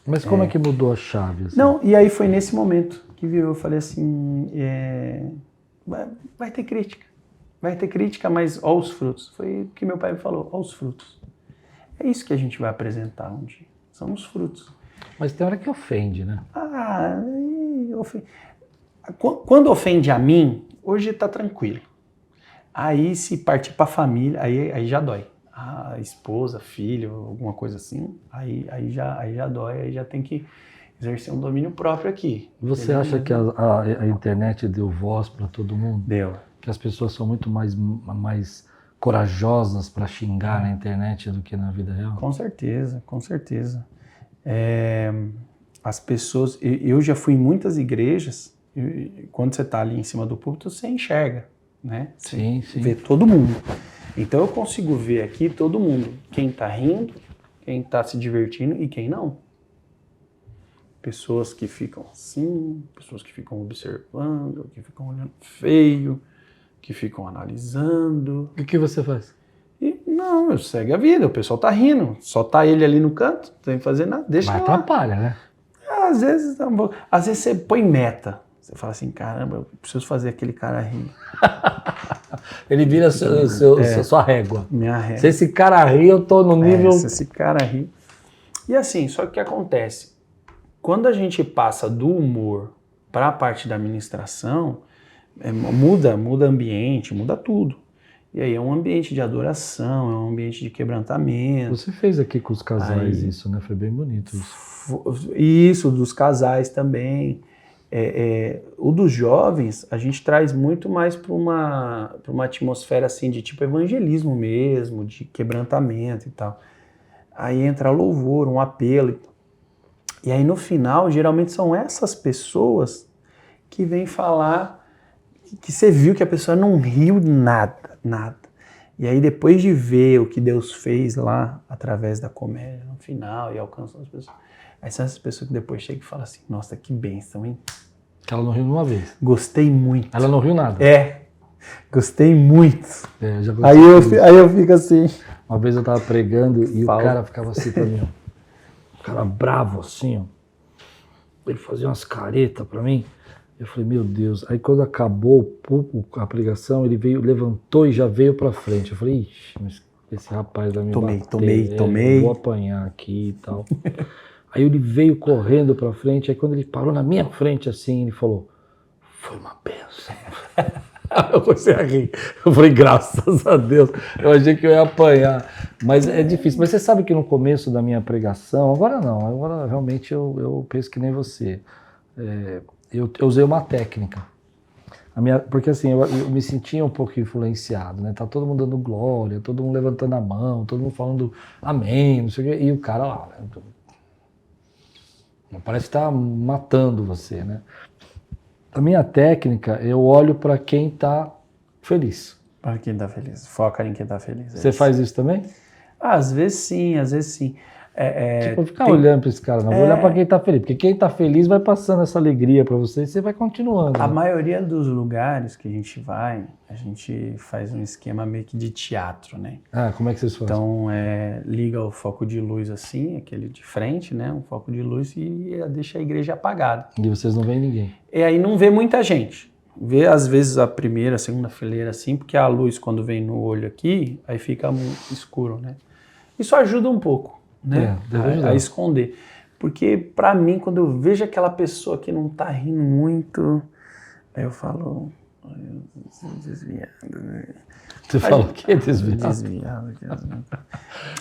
B: Mas como é que mudou a chave? Assim?
A: Não, e aí foi nesse momento que eu falei assim, vai ter crítica, mas ó os frutos. Foi o que meu pai me falou, ó os frutos. É isso que a gente vai apresentar um dia, são os frutos.
B: Mas tem hora que ofende, né?
A: Quando ofende a mim, hoje tá tranquilo. Aí se partir pra família, aí já dói. A esposa, filho, alguma coisa assim, aí já dói, aí já tem que exercer um domínio próprio aqui.
B: Você acha que a internet deu voz para todo mundo?
A: Deu.
B: Que as pessoas são muito mais corajosas para xingar na internet do que na vida real?
A: Com certeza, com certeza. As pessoas... Eu já fui em muitas igrejas, quando você está ali em cima do púlpito, você enxerga, né?
B: Sim.
A: Vê todo mundo. Então eu consigo ver aqui todo mundo, quem está rindo, quem está se divertindo e quem não. Pessoas que ficam assim, pessoas que ficam observando, que ficam olhando feio, que ficam analisando.
B: O que você faz?
A: Não, eu segue a vida, o pessoal tá rindo, só tá ele ali no canto, não tem que fazer nada, deixa
B: Mas
A: lá.
B: atrapalha, né?
A: Às vezes você põe meta. Você fala assim, caramba, eu preciso fazer aquele cara rir.
B: Ele vira sua régua.
A: Minha régua.
B: Se esse cara rir, eu tô no nível...
A: Se esse cara rir. E assim, só que o que acontece? Quando a gente passa do humor para a parte da administração, muda ambiente, muda tudo. E aí é um ambiente de adoração, é um ambiente de quebrantamento.
B: Você fez aqui com os casais isso, né? Foi bem bonito isso.
A: Isso, dos casais também. O dos jovens, a gente traz muito mais para uma atmosfera assim de tipo evangelismo mesmo, de quebrantamento e tal. Aí entra louvor, um apelo. E aí no final, geralmente são essas pessoas que vêm falar que você viu que a pessoa não riu nada. E aí depois de ver o que Deus fez lá, através da comédia no final e alcançando as pessoas, aí são essas pessoas que depois chegam e falam assim, nossa, que bênção, hein?
B: Que ela não riu nenhuma vez.
A: Gostei muito.
B: Ela não riu nada.
A: Gostei muito.
B: Já
A: aí eu fico assim.
B: Uma vez eu tava pregando e o cara ficava assim pra mim, ó. O cara bravo assim, ó. Ele fazia umas caretas pra mim. Eu falei, meu Deus. Aí quando acabou a pregação, ele levantou e já veio pra frente. Eu falei, ixi, mas esse rapaz vai me bater.
A: Tomei.
B: Eu vou apanhar aqui e tal. Aí ele veio correndo pra frente, aí quando ele parou na minha frente assim, ele falou, foi uma bênção. Eu comecei a rir. Eu falei, graças a Deus. Eu achei que eu ia apanhar. Mas é difícil. Mas você sabe que no começo da minha pregação, agora não, agora realmente eu penso que nem você. Eu usei uma técnica. Porque assim, eu me sentia um pouco influenciado, né? Tá todo mundo dando glória, todo mundo levantando a mão, todo mundo falando amém, não sei o quê. E o cara lá, né? Parece que tá matando você, né? A minha técnica, eu olho para quem tá feliz.
A: Para quem tá feliz. Foca em quem tá feliz.
B: Você faz isso também?
A: Às vezes sim.
B: Tipo, ficar olhando para esse cara, não. Vou olhar para quem tá feliz. Porque quem tá feliz vai passando essa alegria para você e você vai continuando.
A: A
B: né?
A: maioria dos lugares que a gente faz um esquema meio que de teatro, né?
B: Ah, como é que vocês fazem?
A: Então, liga o foco de luz assim, aquele de frente, né? Um foco de luz e deixa a igreja apagada.
B: E vocês não veem ninguém.
A: E aí não vê muita gente. Vê às vezes a primeira, a segunda fileira assim, porque a luz quando vem no olho aqui, aí fica muito escuro, né? Isso ajuda um pouco, né? A esconder. Porque pra mim, quando eu vejo aquela pessoa que não tá rindo muito, aí eu falo, desviado, né?
B: Você fala o quê? Desviado?
A: Desviado.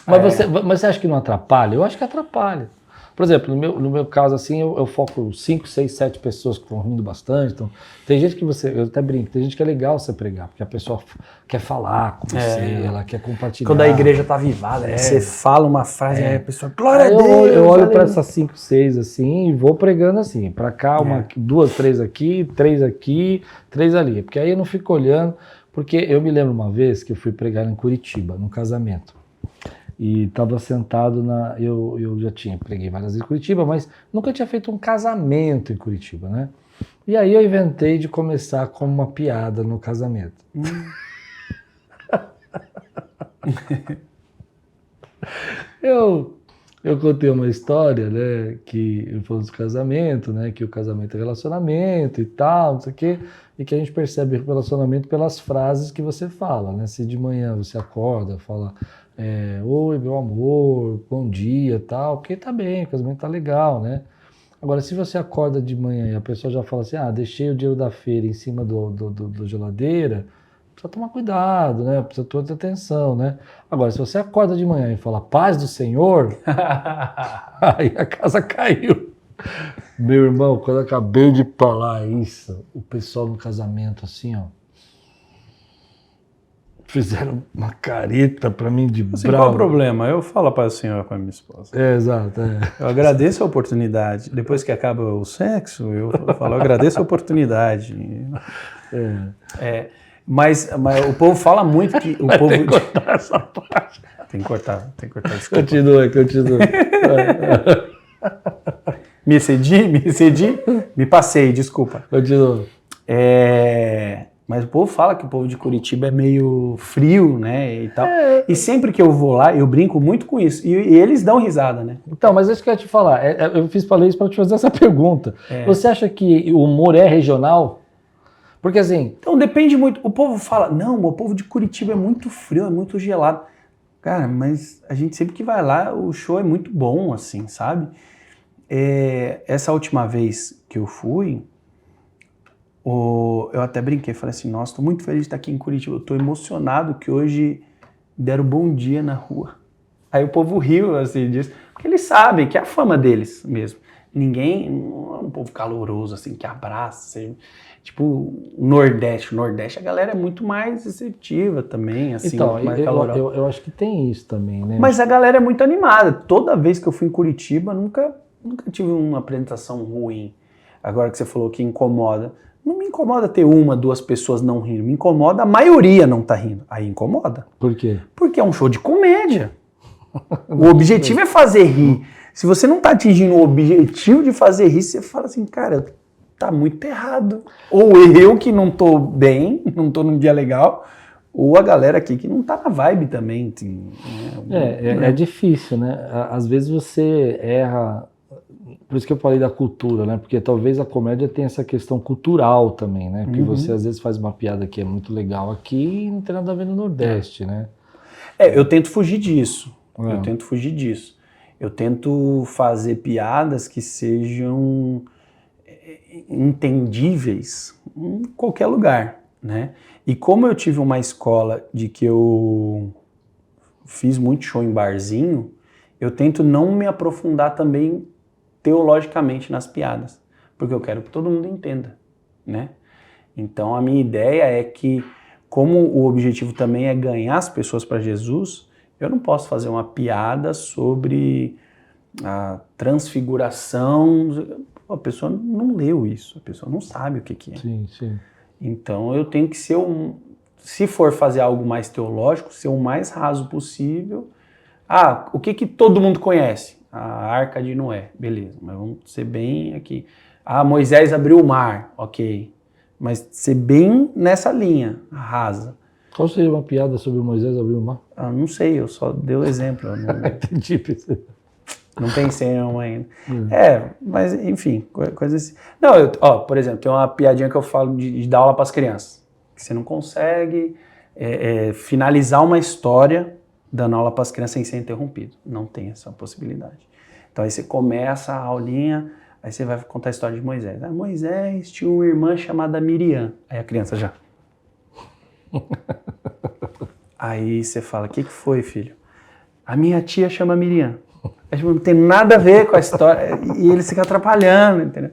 B: Mas você acha que não atrapalha? Eu acho que atrapalha. Por exemplo, no meu caso, assim, eu foco 5, 6, 7 pessoas que estão rindo bastante. Então, tem gente que eu até brinco, tem gente que é legal você pregar, porque a pessoa quer falar com você, ela quer compartilhar.
A: Quando a igreja tá avivada, você fala uma frase, aí a pessoa, glória a Deus!
B: Eu olho para essas 5, 6 assim e vou pregando assim, para cá, 2, 3 aqui, 3 aqui, 3 ali. Porque aí eu não fico olhando, porque eu me lembro uma vez que eu fui pregar em Curitiba, num casamento. E estava sentado eu já preguei várias vezes em Curitiba, mas nunca tinha feito um casamento em Curitiba, né? E aí eu inventei de começar com uma piada no casamento. Eu contei uma história, né, que eu falo do casamento, né, que o casamento é relacionamento e tal, não sei o quê, e que a gente percebe o relacionamento pelas frases que você fala, né? Se de manhã você acorda, fala, oi, meu amor, bom dia, tal, porque tá bem, o casamento tá legal, né? Agora, se você acorda de manhã e a pessoa já fala assim, deixei o dinheiro da feira em cima do geladeira, precisa tomar cuidado, né? Precisa ter atenção, né? Agora, se você acorda de manhã e fala paz do Senhor, aí a casa caiu. Meu irmão, quando eu acabei de falar isso, o pessoal no casamento assim, ó, fizeram uma careta pra mim de
A: assim,
B: bravo.
A: qual o problema? Eu falo para o senhor com a minha esposa.
B: Exato.
A: Eu agradeço a oportunidade. Depois que acaba o sexo, eu falo, eu agradeço a oportunidade. Mas o povo fala muito que...
B: Tem que cortar essa parte.
A: Tem que cortar, desculpa.
B: Continua.
A: Me excedi? Me passei, desculpa.
B: Continua.
A: Mas o povo fala que o povo de Curitiba é meio frio, né, e tal. E sempre que eu vou lá, eu brinco muito com isso. E eles dão risada, né?
B: Então, mas isso que eu ia te falar. Eu falei isso para te fazer essa pergunta. Você acha que o humor é regional? Porque assim...
A: Então, depende muito. O povo fala, não, o povo de Curitiba é muito frio, é muito gelado. Cara, mas a gente sempre que vai lá, o show é muito bom, assim, sabe? Essa última vez que eu fui... Eu até brinquei, falei assim, nossa, tô muito feliz de estar aqui em Curitiba, eu tô emocionado que hoje deram bom dia na rua. Aí o povo riu, assim, disso, porque eles sabem que é a fama deles mesmo. Ninguém, não é um povo caloroso, assim, que abraça, assim, tipo o Nordeste a galera é muito mais receptiva também, assim,
B: Então,
A: muito mais calorosa.
B: eu acho que tem isso também, né?
A: Mas a galera é muito animada. Toda vez que eu fui em Curitiba, nunca tive uma apresentação ruim. Agora que você falou que incomoda. Não me incomoda ter uma, duas pessoas não rindo. Me incomoda a maioria não tá rindo. Aí incomoda.
B: Por quê?
A: Porque é um show de comédia. O objetivo é fazer rir. Se você não tá atingindo o objetivo de fazer rir, você fala assim, cara, tá muito errado. Ou eu que não tô bem, não tô num dia legal, ou a galera aqui que não tá na vibe também.
B: É difícil, né? Às vezes você erra, por isso que eu falei da cultura, né? Porque talvez a comédia tenha essa questão cultural também, né? Porque você às vezes faz uma piada que é muito legal aqui e não tem nada a ver no Nordeste, né?
A: Eu tento fugir disso. Eu tento fazer piadas que sejam entendíveis em qualquer lugar, né? E como eu tive uma escola de que eu fiz muito show em barzinho, eu tento não me aprofundar também teologicamente nas piadas, porque eu quero que todo mundo entenda, né? Então a minha ideia é que, como o objetivo também é ganhar as pessoas para Jesus, eu não posso fazer uma piada sobre a transfiguração. A pessoa não leu isso, a pessoa não sabe o que é.
B: Sim, sim.
A: Então eu tenho que ser se for fazer algo mais teológico, ser o mais raso possível. O que todo mundo conhece? A Arca de Noé, beleza, mas vamos ser bem aqui. Moisés abriu o mar, ok. Mas ser bem nessa linha, rasa.
B: Qual seria uma piada sobre Moisés abrir o mar?
A: Não sei, eu só dei o exemplo. Eu não,
B: Entendi.
A: não pensei em uma ainda. Mas enfim, coisa assim. Não, por exemplo, tem uma piadinha que eu falo de dar aula para as crianças. Que você não consegue finalizar uma história dando aula para as crianças sem ser interrompido. Não tem essa possibilidade. Então aí você começa a aulinha, aí você vai contar a história de Moisés. Moisés tinha uma irmã chamada Miriam. Aí a criança já... Aí você fala, o que foi, filho? A minha tia chama Miriam. Não tem nada a ver com a história. E ele fica atrapalhando, entendeu?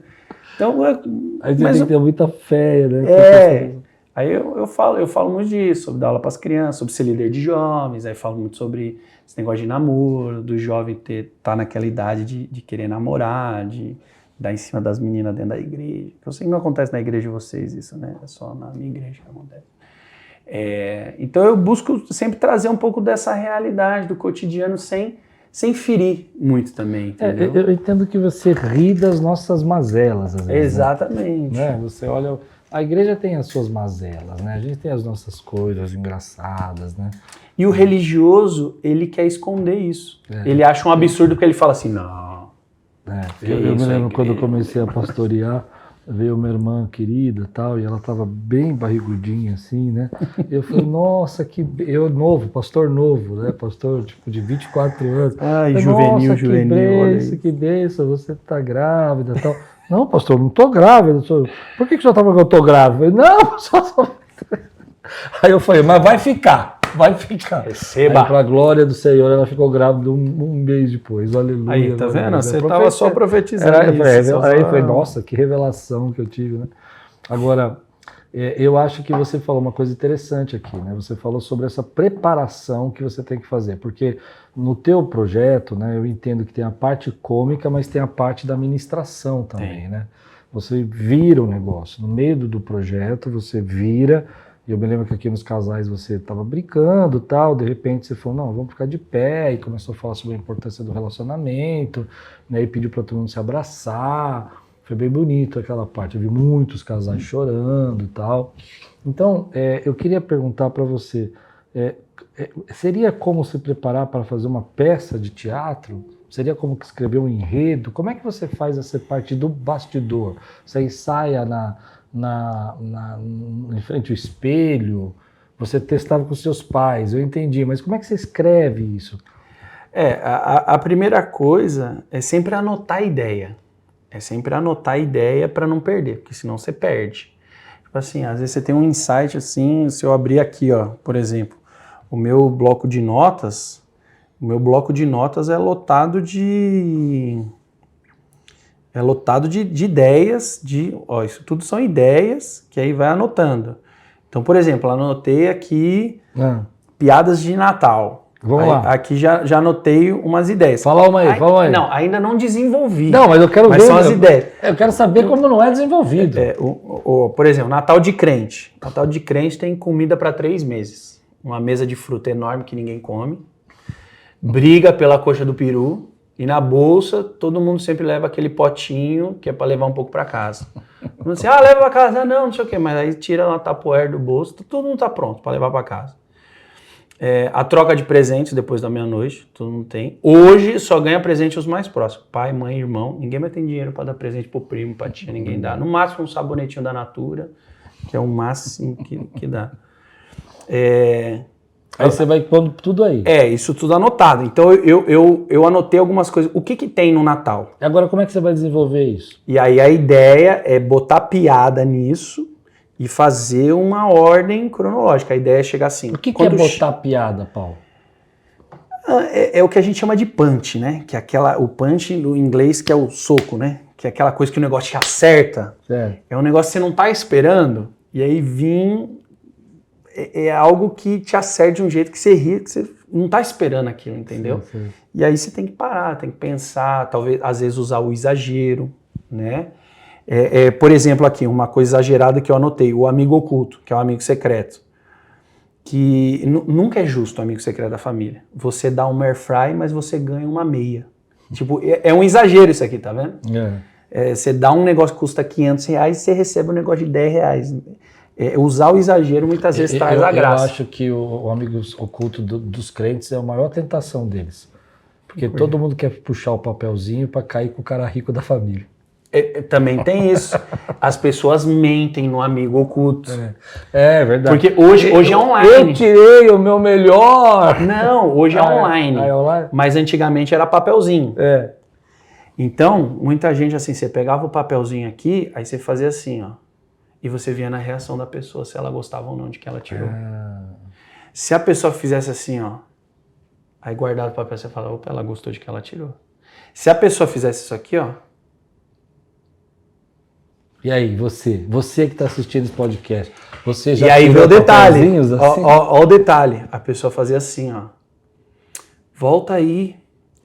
A: Então,
B: aí você tem que ter muita fé, né?
A: Aí eu falo muito disso, sobre dar aula para as crianças, sobre ser líder de jovens, aí falo muito sobre esse negócio de namoro, do jovem tá naquela idade de querer namorar, de dar em cima das meninas dentro da igreja. Eu sei que não acontece na igreja de vocês isso, né? É só na minha igreja que acontece. Então eu busco sempre trazer um pouco dessa realidade do cotidiano sem ferir muito também, entendeu?
B: Eu entendo que você ri das nossas mazelas, às vezes.
A: Exatamente.
B: Né? Você olha... A igreja tem as suas mazelas, né? A gente tem as nossas coisas engraçadas, né?
A: E o religioso, ele quer esconder isso. Ele acha um absurdo porque ele fala assim, não...
B: Eu me lembro quando eu comecei a pastorear, veio uma irmã querida e tal, e ela estava bem barrigudinha assim, né? Eu falei, nossa, pastor novo, né? Pastor tipo de 24 anos.
A: Juvenil.
B: Que bênção, você tá grávida e tal. Não, pastor, não tô grávida. Por que o senhor tá falando que eu tô grávida? Eu falei, não, pastor. Aí eu falei, mas vai ficar.
A: Receba.
B: Para a glória do Senhor, ela ficou grávida um mês depois. Aleluia.
A: Aí, tá vendo? Você estava só profetizando
B: Aí foi, nossa, que revelação que eu tive, né? Agora, eu acho que você falou uma coisa interessante aqui, né? Você falou sobre essa preparação que você tem que fazer, porque no teu projeto, né, eu entendo que tem a parte cômica, mas tem a parte da administração também, né? Você vira o negócio. No meio do projeto, você vira... Eu me lembro que aqui nos casais você estava brincando e tal, de repente você falou, não, vamos ficar de pé, e começou a falar sobre a importância do relacionamento, né, e pediu para todo mundo se abraçar. Foi bem bonito aquela parte, eu vi muitos casais chorando e tal. Então, eu queria perguntar para você, seria como se preparar para fazer uma peça de teatro? Seria como escrever um enredo? Como é que você faz essa parte do bastidor? Você ensaia em frente ao espelho, você testava com seus pais, eu entendi, mas como é que você escreve isso?
A: A primeira coisa é sempre anotar a ideia. É sempre anotar a ideia para não perder, porque senão você perde. Assim, às vezes você tem um insight assim, se eu abrir aqui, ó, por exemplo, o meu bloco de notas é lotado de ideias, ó, isso tudo são ideias que aí vai anotando. Então, por exemplo, anotei aqui piadas de Natal.
B: Vamos lá.
A: Aqui já anotei umas ideias.
B: Fala uma aí.
A: Não, ainda não desenvolvi.
B: Não, mas eu quero ver.
A: Mas são as ideias.
B: Eu quero saber como não é desenvolvido.
A: Por exemplo, Natal de crente. Natal de crente tem comida para 3 meses. Uma mesa de fruta enorme que ninguém come. Briga pela coxa do peru. E na bolsa, todo mundo sempre leva aquele potinho que é para levar um pouco para casa. Não assim, leva para casa. Não sei o quê. Mas aí tira uma tapoer do bolso. Todo mundo tá pronto para levar para casa. A troca de presentes depois da meia-noite, todo mundo tem. Hoje só ganha presente os mais próximos. Pai, mãe, irmão. Ninguém mais tem dinheiro para dar presente pro primo, pra tia, ninguém dá. No máximo um sabonetinho da Natura, que é o máximo que dá.
B: Aí você vai pondo tudo aí.
A: Isso tudo anotado. Então eu anotei algumas coisas. O que tem no Natal?
B: Agora como é que você vai desenvolver isso?
A: E aí a ideia é botar piada nisso e fazer uma ordem cronológica. A ideia é chegar assim.
B: O que é botar piada, Paulo?
A: É o que a gente chama de punch, né? Que é o punch no inglês, que é o soco, né? Que é aquela coisa que o negócio te acerta.
B: Certo.
A: É um negócio que você não tá esperando, e aí é algo que te acerta de um jeito que você ri, que você não tá esperando aquilo, entendeu?
B: Sim.
A: E aí você tem que parar, tem que pensar, talvez, às vezes usar o exagero, né? Por exemplo, aqui, uma coisa exagerada que eu anotei, o amigo oculto, que é o amigo secreto. Que nunca é justo o amigo secreto da família. Você dá um air fry, mas você ganha uma meia. Tipo, é um exagero isso aqui, tá vendo? Você dá um negócio que custa R$500 e você recebe um negócio de R$10. Usar o exagero muitas vezes traz a graça.
B: Eu acho que o amigo oculto dos crentes é a maior tentação deles. Porque todo mundo quer puxar o papelzinho para cair com o cara rico da família.
A: Também tem isso. As pessoas mentem no amigo oculto.
B: É verdade.
A: Porque hoje é online.
B: Eu tirei o meu melhor.
A: Não, hoje é online.
B: É online.
A: Mas antigamente era papelzinho. Então, muita gente assim, você pegava o papelzinho aqui, aí você fazia assim, ó. E você via na reação da pessoa se ela gostava ou não de que ela tirou. Se a pessoa fizesse assim, ó, aí guardava o papel, você fala, opa, ela gostou de que ela tirou. Se a pessoa fizesse isso aqui, ó.
B: E aí, você que está assistindo esse podcast, você já
A: e aí vê o detalhe,
B: assim?
A: ó o detalhe, a pessoa fazia assim, ó. Volta aí,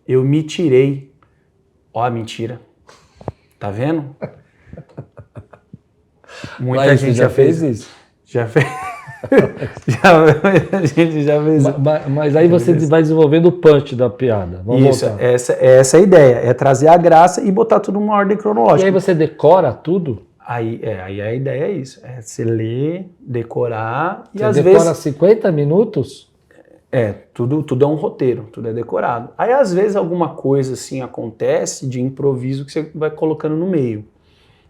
A: eu me tirei. Ó a mentira. Tá vendo? Muita gente já fez isso. Já fez. A gente já fez isso.
B: Mas aí você vai desenvolvendo o punch da piada. Vamos voltar.
A: Essa é a ideia. É trazer a graça e botar tudo numa ordem cronológica.
B: E aí você decora tudo?
A: Aí a ideia é isso. É você ler, decorar e
B: você
A: às
B: decora
A: vezes...
B: 50 minutos?
A: Tudo é um roteiro, tudo é decorado. Aí às vezes alguma coisa assim acontece de improviso que você vai colocando no meio.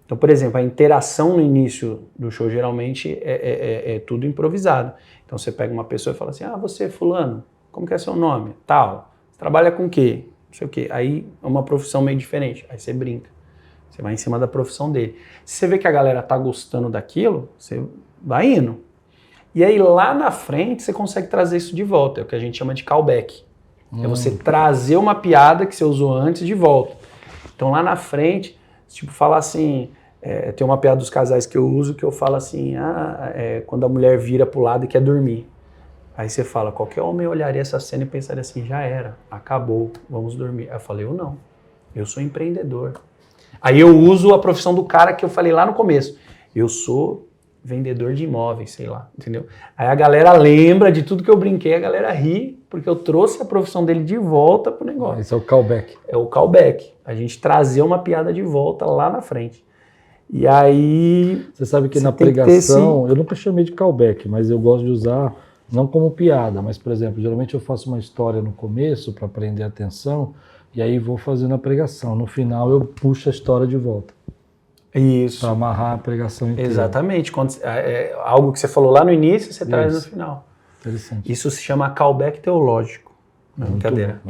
A: Então, por exemplo, a interação no início do show geralmente é tudo improvisado. Então você pega uma pessoa e fala assim, você fulano, como que é seu nome? Tal, você trabalha com o quê? Não sei o quê. Aí é uma profissão meio diferente, aí você brinca. Você vai em cima da profissão dele. Se você vê que a galera tá gostando daquilo, você vai indo. E aí lá na frente você consegue trazer isso de volta, é o que a gente chama de callback. É você trazer uma piada que você usou antes de volta. Então lá na frente, tipo falar assim, tem uma piada dos casais que eu uso que eu falo assim, quando a mulher vira pro lado e quer dormir. Aí você fala, qualquer homem olharia essa cena e pensaria assim, já era, acabou, vamos dormir. Aí eu falei, eu não, eu sou empreendedor. Aí eu uso a profissão do cara que eu falei lá no começo. Eu sou vendedor de imóveis, sei lá, entendeu? Aí a galera lembra de tudo que eu brinquei, a galera ri, porque eu trouxe a profissão dele de volta pro negócio.
B: Esse é o callback.
A: É o callback. A gente trazer uma piada de volta lá na frente. E aí...
B: Você sabe que na pregação, eu nunca chamei de callback, mas eu gosto de usar, não como piada, mas, por exemplo, geralmente eu faço uma história no começo para prender a atenção, e aí vou fazendo a pregação. No final eu puxo a história de volta.
A: Isso.
B: Para amarrar a pregação inteira.
A: Exatamente. Algo que você falou lá no início, você traz no final.
B: Interessante.
A: Isso se chama callback teológico. Não, brincadeira.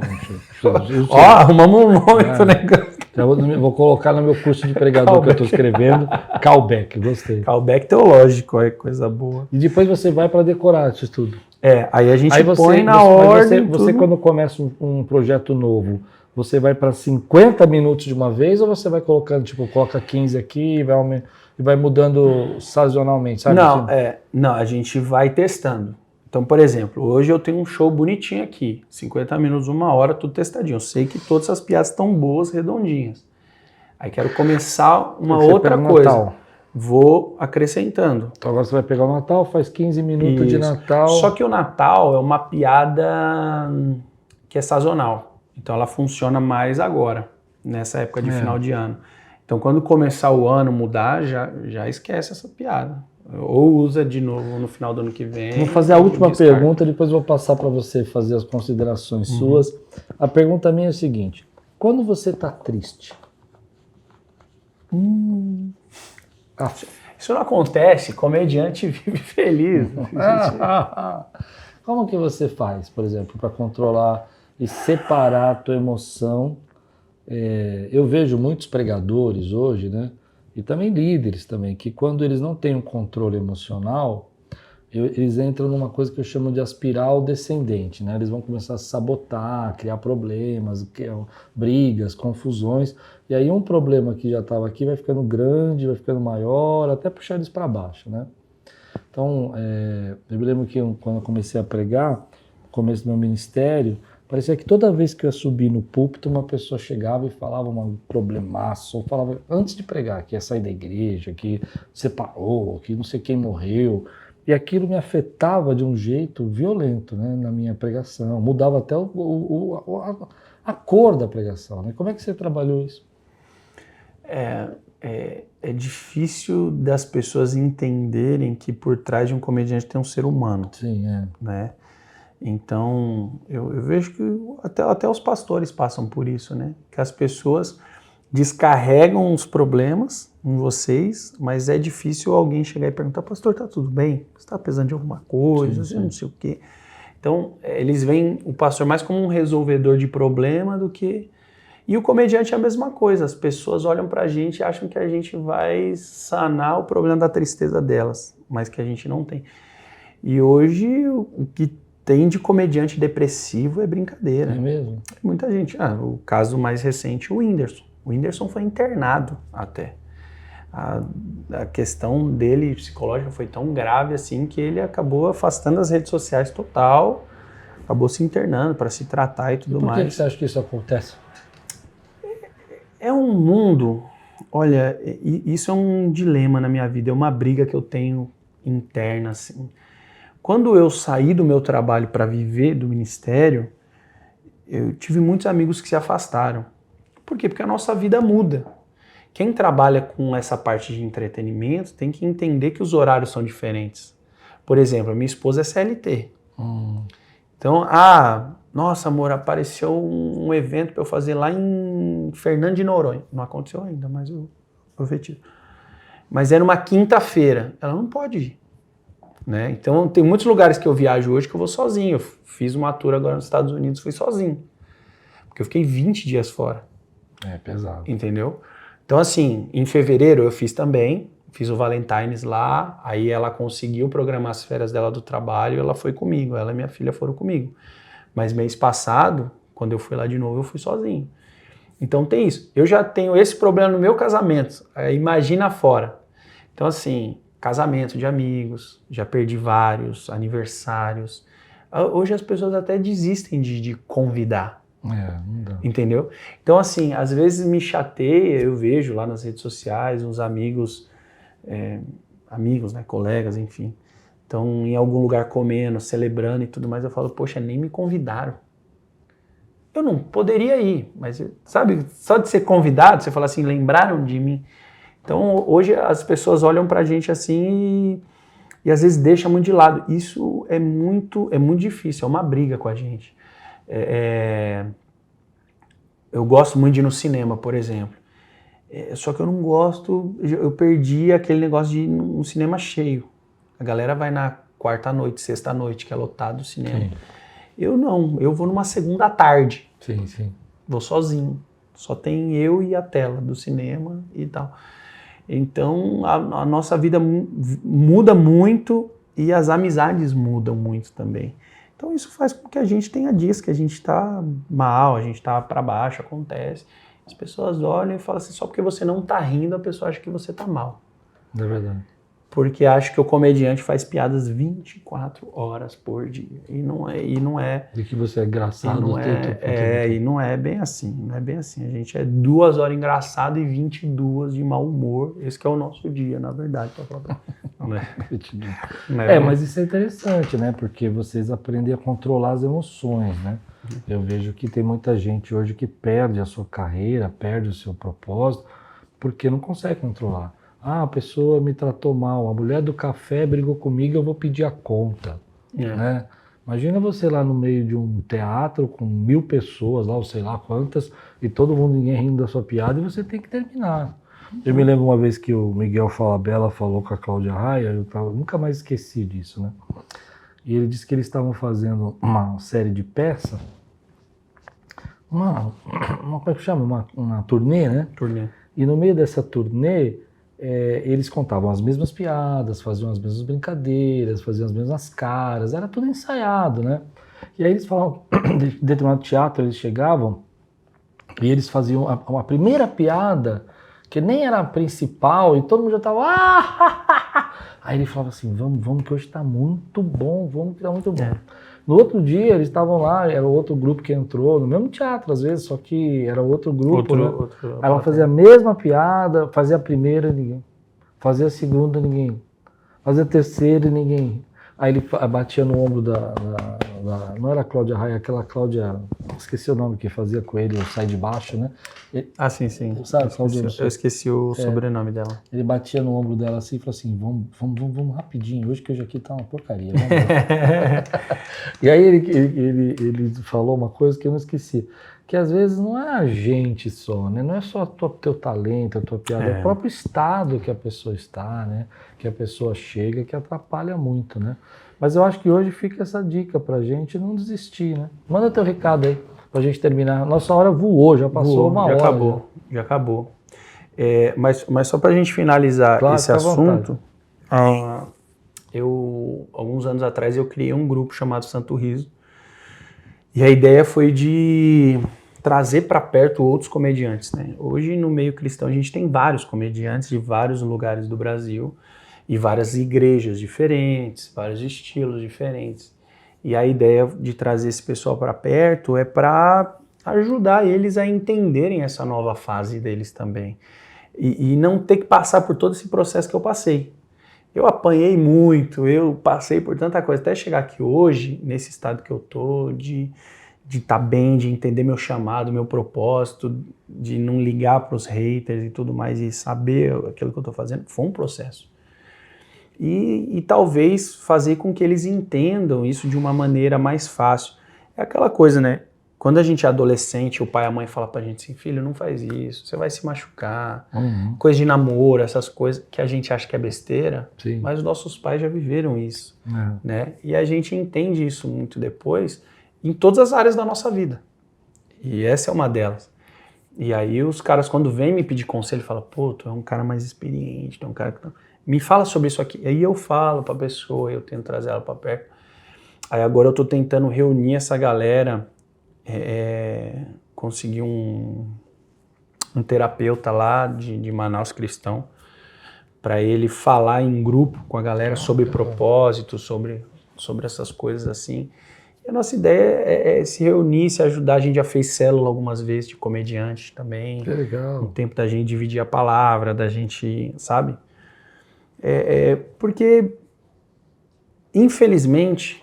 B: Ó,
A: arrumamos um nome pro negócio.
B: Já vou colocar no meu curso de pregador que eu estou escrevendo, callback, gostei.
A: Callback teológico, é coisa boa.
B: E depois você vai para decorar isso tudo.
A: Aí a gente põe na ordem.
B: Você quando começa um projeto novo, você vai para 50 minutos de uma vez ou você vai colocando, tipo, coloca 15 aqui e vai mudando sazonalmente, sabe?
A: Não, a gente vai testando. Então, por exemplo, hoje eu tenho um show bonitinho aqui, 50 minutos, 1 hora, tudo testadinho. Eu sei que todas as piadas estão boas, redondinhas. Aí quero começar uma outra coisa. Natal. Vou acrescentando.
B: Então agora você vai pegar o Natal, faz 15 minutos de Natal.
A: Só que o Natal é uma piada que é sazonal. Então ela funciona mais agora, nessa época de final de ano. Então quando começar o ano mudar, já esquece essa piada. Ou usa de novo no final do ano que vem.
B: Vou fazer a última pergunta, depois vou passar para você fazer as considerações suas. A pergunta minha é o seguinte: quando você está triste?
A: Isso não acontece, comediante vive feliz.
B: Como que você faz, por exemplo, para controlar e separar a tua emoção? Eu vejo muitos pregadores hoje, né? E também líderes também, que quando eles não têm um controle emocional, eles entram numa coisa que eu chamo de espiral descendente, né? Eles vão começar a se sabotar, criar problemas, brigas, confusões, e aí um problema que já estava aqui vai ficando grande, vai ficando maior, até puxar eles para baixo, né? Então, eu me lembro que quando eu comecei a pregar, no começo do meu ministério, parecia que toda vez que eu ia subir no púlpito, uma pessoa chegava e falava um problemaço, ou falava, antes de pregar, que ia sair da igreja, que separou, que não sei quem morreu. E aquilo me afetava de um jeito violento, né, na minha pregação. Mudava até a cor da pregação, né? Como é que você trabalhou isso?
A: É difícil das pessoas entenderem que por trás de um comediante tem um ser humano.
B: Sim,
A: né? Então, eu vejo que até os pastores passam por isso, né? Que as pessoas descarregam os problemas em vocês, mas é difícil alguém chegar e perguntar: pastor, tá tudo bem? Você tá precisando de alguma coisa? Sim. Não sei o quê. Então, eles veem o pastor mais como um resolvedor de problema do que... E o comediante é a mesma coisa. As pessoas olham pra gente e acham que a gente vai sanar o problema da tristeza delas, mas que a gente não tem. E hoje, o que tem de comediante depressivo é brincadeira.
B: É mesmo?
A: Muita gente. O caso mais recente, o Whindersson. O Whindersson foi internado até. A questão dele psicológica foi tão grave assim que ele acabou afastando as redes sociais total, acabou se internando para se tratar e tudo mais.
B: Por que você acha que isso acontece?
A: É um mundo... Olha, isso é um dilema na minha vida, é uma briga que eu tenho interna, assim. Quando eu saí do meu trabalho para viver do ministério, eu tive muitos amigos que se afastaram. Por quê? Porque a nossa vida muda. Quem trabalha com essa parte de entretenimento tem que entender que os horários são diferentes. Por exemplo, a minha esposa é CLT. Então, nossa, amor, apareceu um evento para eu fazer lá em Fernando de Noronha. Não aconteceu ainda, mas eu profetizo. Mas era uma quinta-feira. Ela não pode ir. Né? Então, tem muitos lugares que eu viajo hoje que eu vou sozinho. Eu fiz uma tour agora nos Estados Unidos, fui sozinho. Porque eu fiquei 20 dias fora.
B: É pesado.
A: Entendeu? Então, assim, em fevereiro eu fiz também, fiz o Valentine's lá, aí ela conseguiu programar as férias dela do trabalho e ela foi comigo, ela e minha filha foram comigo. Mas mês passado, quando eu fui lá de novo, eu fui sozinho. Então tem isso. Eu já tenho esse problema no meu casamento, imagina fora. Então, assim, casamento de amigos, já perdi vários, aniversários. Hoje as pessoas até desistem de convidar.
B: Não dá.
A: Entendeu? Então, assim, às vezes me chateia, eu vejo lá nas redes sociais uns amigos, né, colegas, enfim, estão em algum lugar comendo, celebrando e tudo mais, eu falo, poxa, nem me convidaram. Eu não poderia ir, mas, sabe, só de ser convidado, você fala assim, lembraram de mim. Então, hoje as pessoas olham pra gente assim e às vezes deixam muito de lado. Isso é muito difícil, é uma briga com a gente. Eu gosto muito de ir no cinema, por exemplo. Só que eu não gosto, eu perdi aquele negócio de ir num cinema cheio. A galera vai na quarta-noite, sexta-noite, que é lotado o cinema. Sim. Eu não, eu vou numa segunda tarde.
B: Sim.
A: Vou sozinho. Só tem eu e a tela do cinema e tal. Então, a nossa vida muda muito e as amizades mudam muito também. Então, isso faz com que a gente tenha dias que a gente está mal, a gente está para baixo, acontece. As pessoas olham e falam assim, só porque você não está rindo, a pessoa acha que você está mal.
B: É verdade.
A: Porque acha que o comediante faz piadas 24 horas por dia. E não é.
B: E que você é engraçado.
A: E não é bem assim. Não é bem assim. A gente é 2 horas engraçado e 22 de mau humor. Esse que é o nosso dia, na verdade.
B: Mas isso é interessante, né? Porque vocês aprendem a controlar as emoções, né? Eu vejo que tem muita gente hoje que perde a sua carreira, perde o seu propósito, porque não consegue controlar. A pessoa me tratou mal, a mulher do café brigou comigo, eu vou pedir a conta. Né? Imagina você lá no meio de um teatro com 1000 pessoas, lá, ou sei lá quantas, e todo mundo, ninguém rindo da sua piada, e você tem que terminar. Eu me lembro uma vez que o Miguel Falabella falou com a Cláudia Raia, eu nunca mais esqueci disso, né? E ele disse que eles estavam fazendo uma série de peça, como é que chama? Uma turnê, né?
A: Turnê.
B: E no meio dessa turnê, eles contavam as mesmas piadas, faziam as mesmas brincadeiras, faziam as mesmas caras, era tudo ensaiado, né? E aí eles falavam, de determinado teatro, eles chegavam e eles faziam a primeira piada, que nem era a principal, e todo mundo já tava... Aí ele falava assim, vamos que hoje tá muito bom, vamos que tá muito bom. No outro dia, eles estavam lá, era outro grupo que entrou, no mesmo teatro às vezes, só que era outro grupo, né? Aí ela fazia a mesma piada, fazia a primeira e ninguém. Fazia a segunda e ninguém. Fazia a terceira e ninguém. Aí ele batia no ombro não era a Cláudia Raia, aquela Cláudia, esqueci o nome que fazia com ele, o Sai de Baixo, né?
A: Sim.
B: Sabe,
A: eu esqueci o sobrenome dela.
B: Ele batia no ombro dela assim e falou assim, vamos rapidinho, hoje que hoje aqui tá uma porcaria. E aí ele falou uma coisa que eu não esqueci, que às vezes não é a gente só, né? Não é só teu talento, a tua piada, é o próprio estado que a pessoa está, né? Que a pessoa chega, que atrapalha muito, né? Mas eu acho que hoje fica essa dica pra gente não desistir, né? Manda teu recado aí, pra gente terminar. Nossa hora voou, já passou uma hora.
A: Já acabou. Mas só pra gente finalizar esse assunto, alguns anos atrás eu criei um grupo chamado Santo Riso, e a ideia foi de trazer para perto outros comediantes, né? Hoje no meio cristão a gente tem vários comediantes de vários lugares do Brasil, e várias igrejas diferentes, vários estilos diferentes. E a ideia de trazer esse pessoal para perto é para ajudar eles a entenderem essa nova fase deles também. E não ter que passar por todo esse processo que eu passei. Eu apanhei muito, eu passei por tanta coisa, até chegar aqui hoje, nesse estado que eu tô, de estar bem, de entender meu chamado, meu propósito, de não ligar para os haters e tudo mais, e saber aquilo que eu tô fazendo, foi um processo. E talvez fazer com que eles entendam isso de uma maneira mais fácil. É aquela coisa, né? Quando a gente é adolescente, o pai e a mãe falam pra gente assim, filho, não faz isso, você vai se machucar. Coisa de namoro, essas coisas que a gente acha que é besteira,
B: Sim.
A: Mas os nossos pais já viveram isso, né? E a gente entende isso muito depois em todas as áreas da nossa vida. E essa é uma delas. E aí os caras, quando vêm me pedir conselho, falam, pô, tu é um cara mais experiente, tu é um cara que... Me fala sobre isso aqui. Aí eu falo pra pessoa, eu tento trazer ela pra perto. Aí agora eu tô tentando reunir essa galera, conseguir um terapeuta lá de Manaus cristão, para ele falar em grupo com a galera sobre propósito, sobre essas coisas assim. E a nossa ideia é se reunir, se ajudar. A gente já fez célula algumas vezes de comediante também.
B: Que legal.
A: Um tempo da gente dividir a palavra, da gente, sabe? Porque, infelizmente,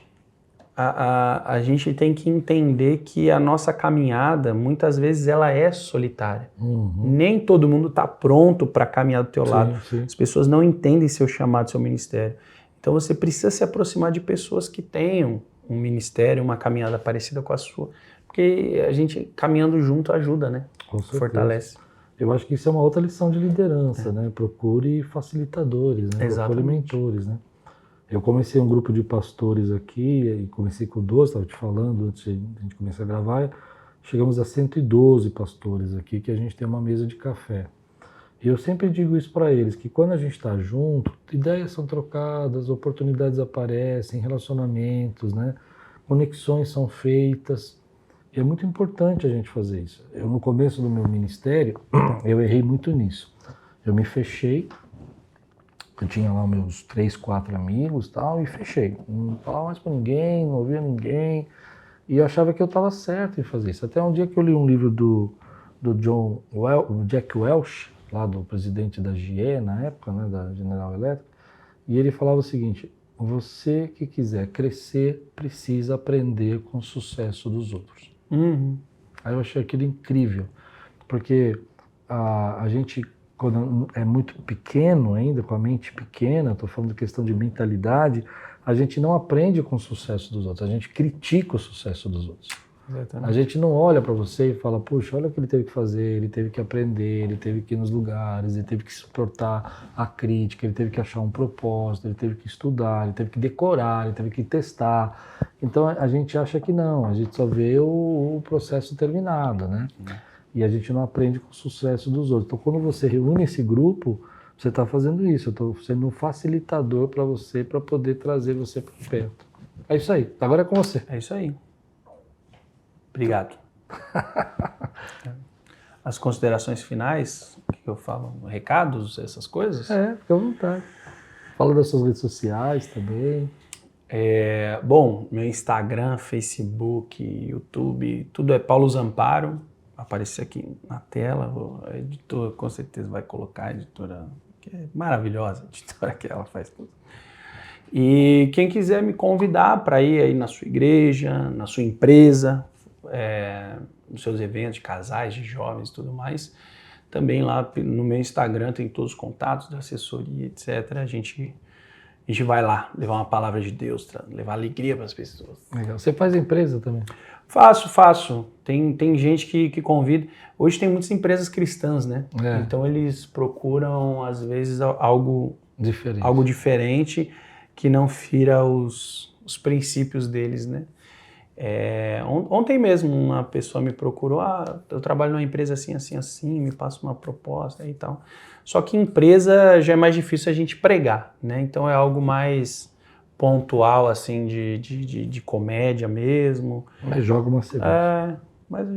A: a gente tem que entender que a nossa caminhada, muitas vezes, ela é solitária. Nem todo mundo está pronto para caminhar do teu lado.
B: Sim.
A: As pessoas não entendem seu chamado, seu ministério. Então, você precisa se aproximar de pessoas que tenham um ministério, uma caminhada parecida com a sua. Porque a gente, caminhando junto, ajuda, né?
B: Com certeza.
A: Fortalece.
B: Eu acho que isso é uma outra lição de liderança, né? Procure facilitadores, né? Procure mentores, né? Eu comecei um grupo de pastores aqui, e comecei com 12, estava te falando antes de a gente começar a gravar, chegamos a 112 pastores aqui, que a gente tem uma mesa de café. E eu sempre digo isso para eles, que quando a gente está junto, ideias são trocadas, oportunidades aparecem, relacionamentos, né? Conexões são feitas. E é muito importante a gente fazer isso. Eu, no começo do meu ministério, eu errei muito nisso. Eu me fechei, eu tinha lá meus 3, 4 amigos e tal, e fechei. Não falava mais para ninguém, não ouvia ninguém. E eu achava que eu estava certo em fazer isso. Até um dia que eu li um livro do Jack Welch, lá do presidente da GE, na época, né, da General Electric, e ele falava o seguinte: você que quiser crescer precisa aprender com o sucesso dos outros.
A: Uhum.
B: Aí eu achei aquilo incrível, porque a gente, quando é muito pequeno ainda, com a mente pequena, estou falando de questão de mentalidade, a gente não aprende com o sucesso dos outros, a gente critica o sucesso dos outros.
A: Exatamente.
B: A gente não olha para você e fala, puxa, olha o que ele teve que fazer, ele teve que aprender, ele teve que ir nos lugares, ele teve que suportar a crítica, ele teve que achar um propósito, ele teve que estudar, ele teve que decorar, ele teve que testar. Então a gente acha que não, a gente só vê o processo terminado, né? E a gente não aprende com o sucesso dos outros. Então quando você reúne esse grupo, você está fazendo isso, eu estou sendo um facilitador para você, para poder trazer você para perto. É isso aí, agora é com você.
A: É isso aí. Obrigado. As considerações finais, o que eu falo? Recados, essas coisas?
B: Fica à vontade. Fala das suas redes sociais também.
A: Bom, meu Instagram, Facebook, YouTube, tudo é Paulo Zamparo. Aparecer aqui na tela, a editora com certeza vai colocar, a editora que é maravilhosa, a editora que ela faz tudo. E quem quiser me convidar para ir aí na sua igreja, na sua empresa, nos seus eventos de casais, de jovens e tudo mais, também lá no meu Instagram tem todos os contatos da assessoria, etc. A gente vai lá levar uma palavra de Deus, levar alegria para as pessoas.
B: Legal. Você faz empresa também?
A: Faço. Tem gente que convida. Hoje tem muitas empresas cristãs, né? Então eles procuram, às vezes, algo diferente que não fira os princípios deles, né? Ontem mesmo uma pessoa me procurou, eu trabalho numa empresa assim, me passa uma proposta e tal. Só que empresa já é mais difícil a gente pregar, né? Então é algo mais pontual, assim, de comédia mesmo.
B: Mas joga uma cerveja.
A: Mas a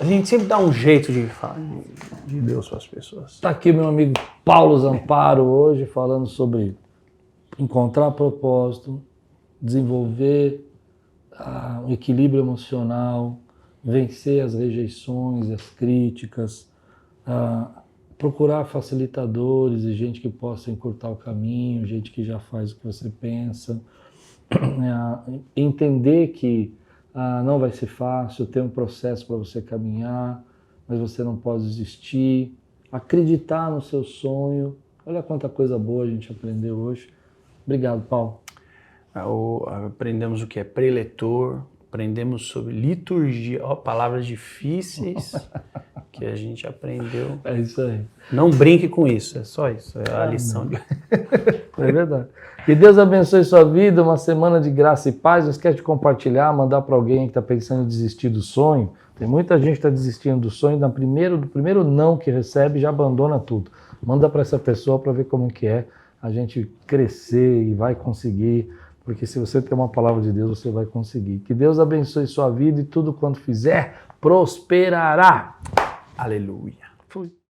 A: gente sempre dá um jeito de falar de Deus para as pessoas.
B: Está aqui meu amigo Paulo Zamparo hoje falando sobre encontrar propósito, desenvolver um equilíbrio emocional, vencer as rejeições, as críticas, procurar facilitadores e gente que possa encurtar o caminho, gente que já faz o que você pensa, entender que não vai ser fácil, tem um processo para você caminhar, mas você não pode desistir, acreditar no seu sonho. Olha quanta coisa boa a gente aprendeu hoje. Obrigado, Paulo.
A: Aprendemos o que é preletor, aprendemos sobre liturgia, palavras difíceis que a gente aprendeu.
B: É isso aí.
A: Não brinque com isso, é só isso, é a lição.
B: É verdade. Que Deus abençoe sua vida, uma semana de graça e paz. Não esquece de compartilhar, mandar para alguém que está pensando em desistir do sonho. Tem muita gente que está desistindo do sonho, do primeiro não que recebe, já abandona tudo. Manda para essa pessoa para ver como que é a gente crescer e vai conseguir. Porque se você tem uma palavra de Deus, você vai conseguir. Que Deus abençoe sua vida e tudo quanto fizer, prosperará.
A: Aleluia.
B: Fui.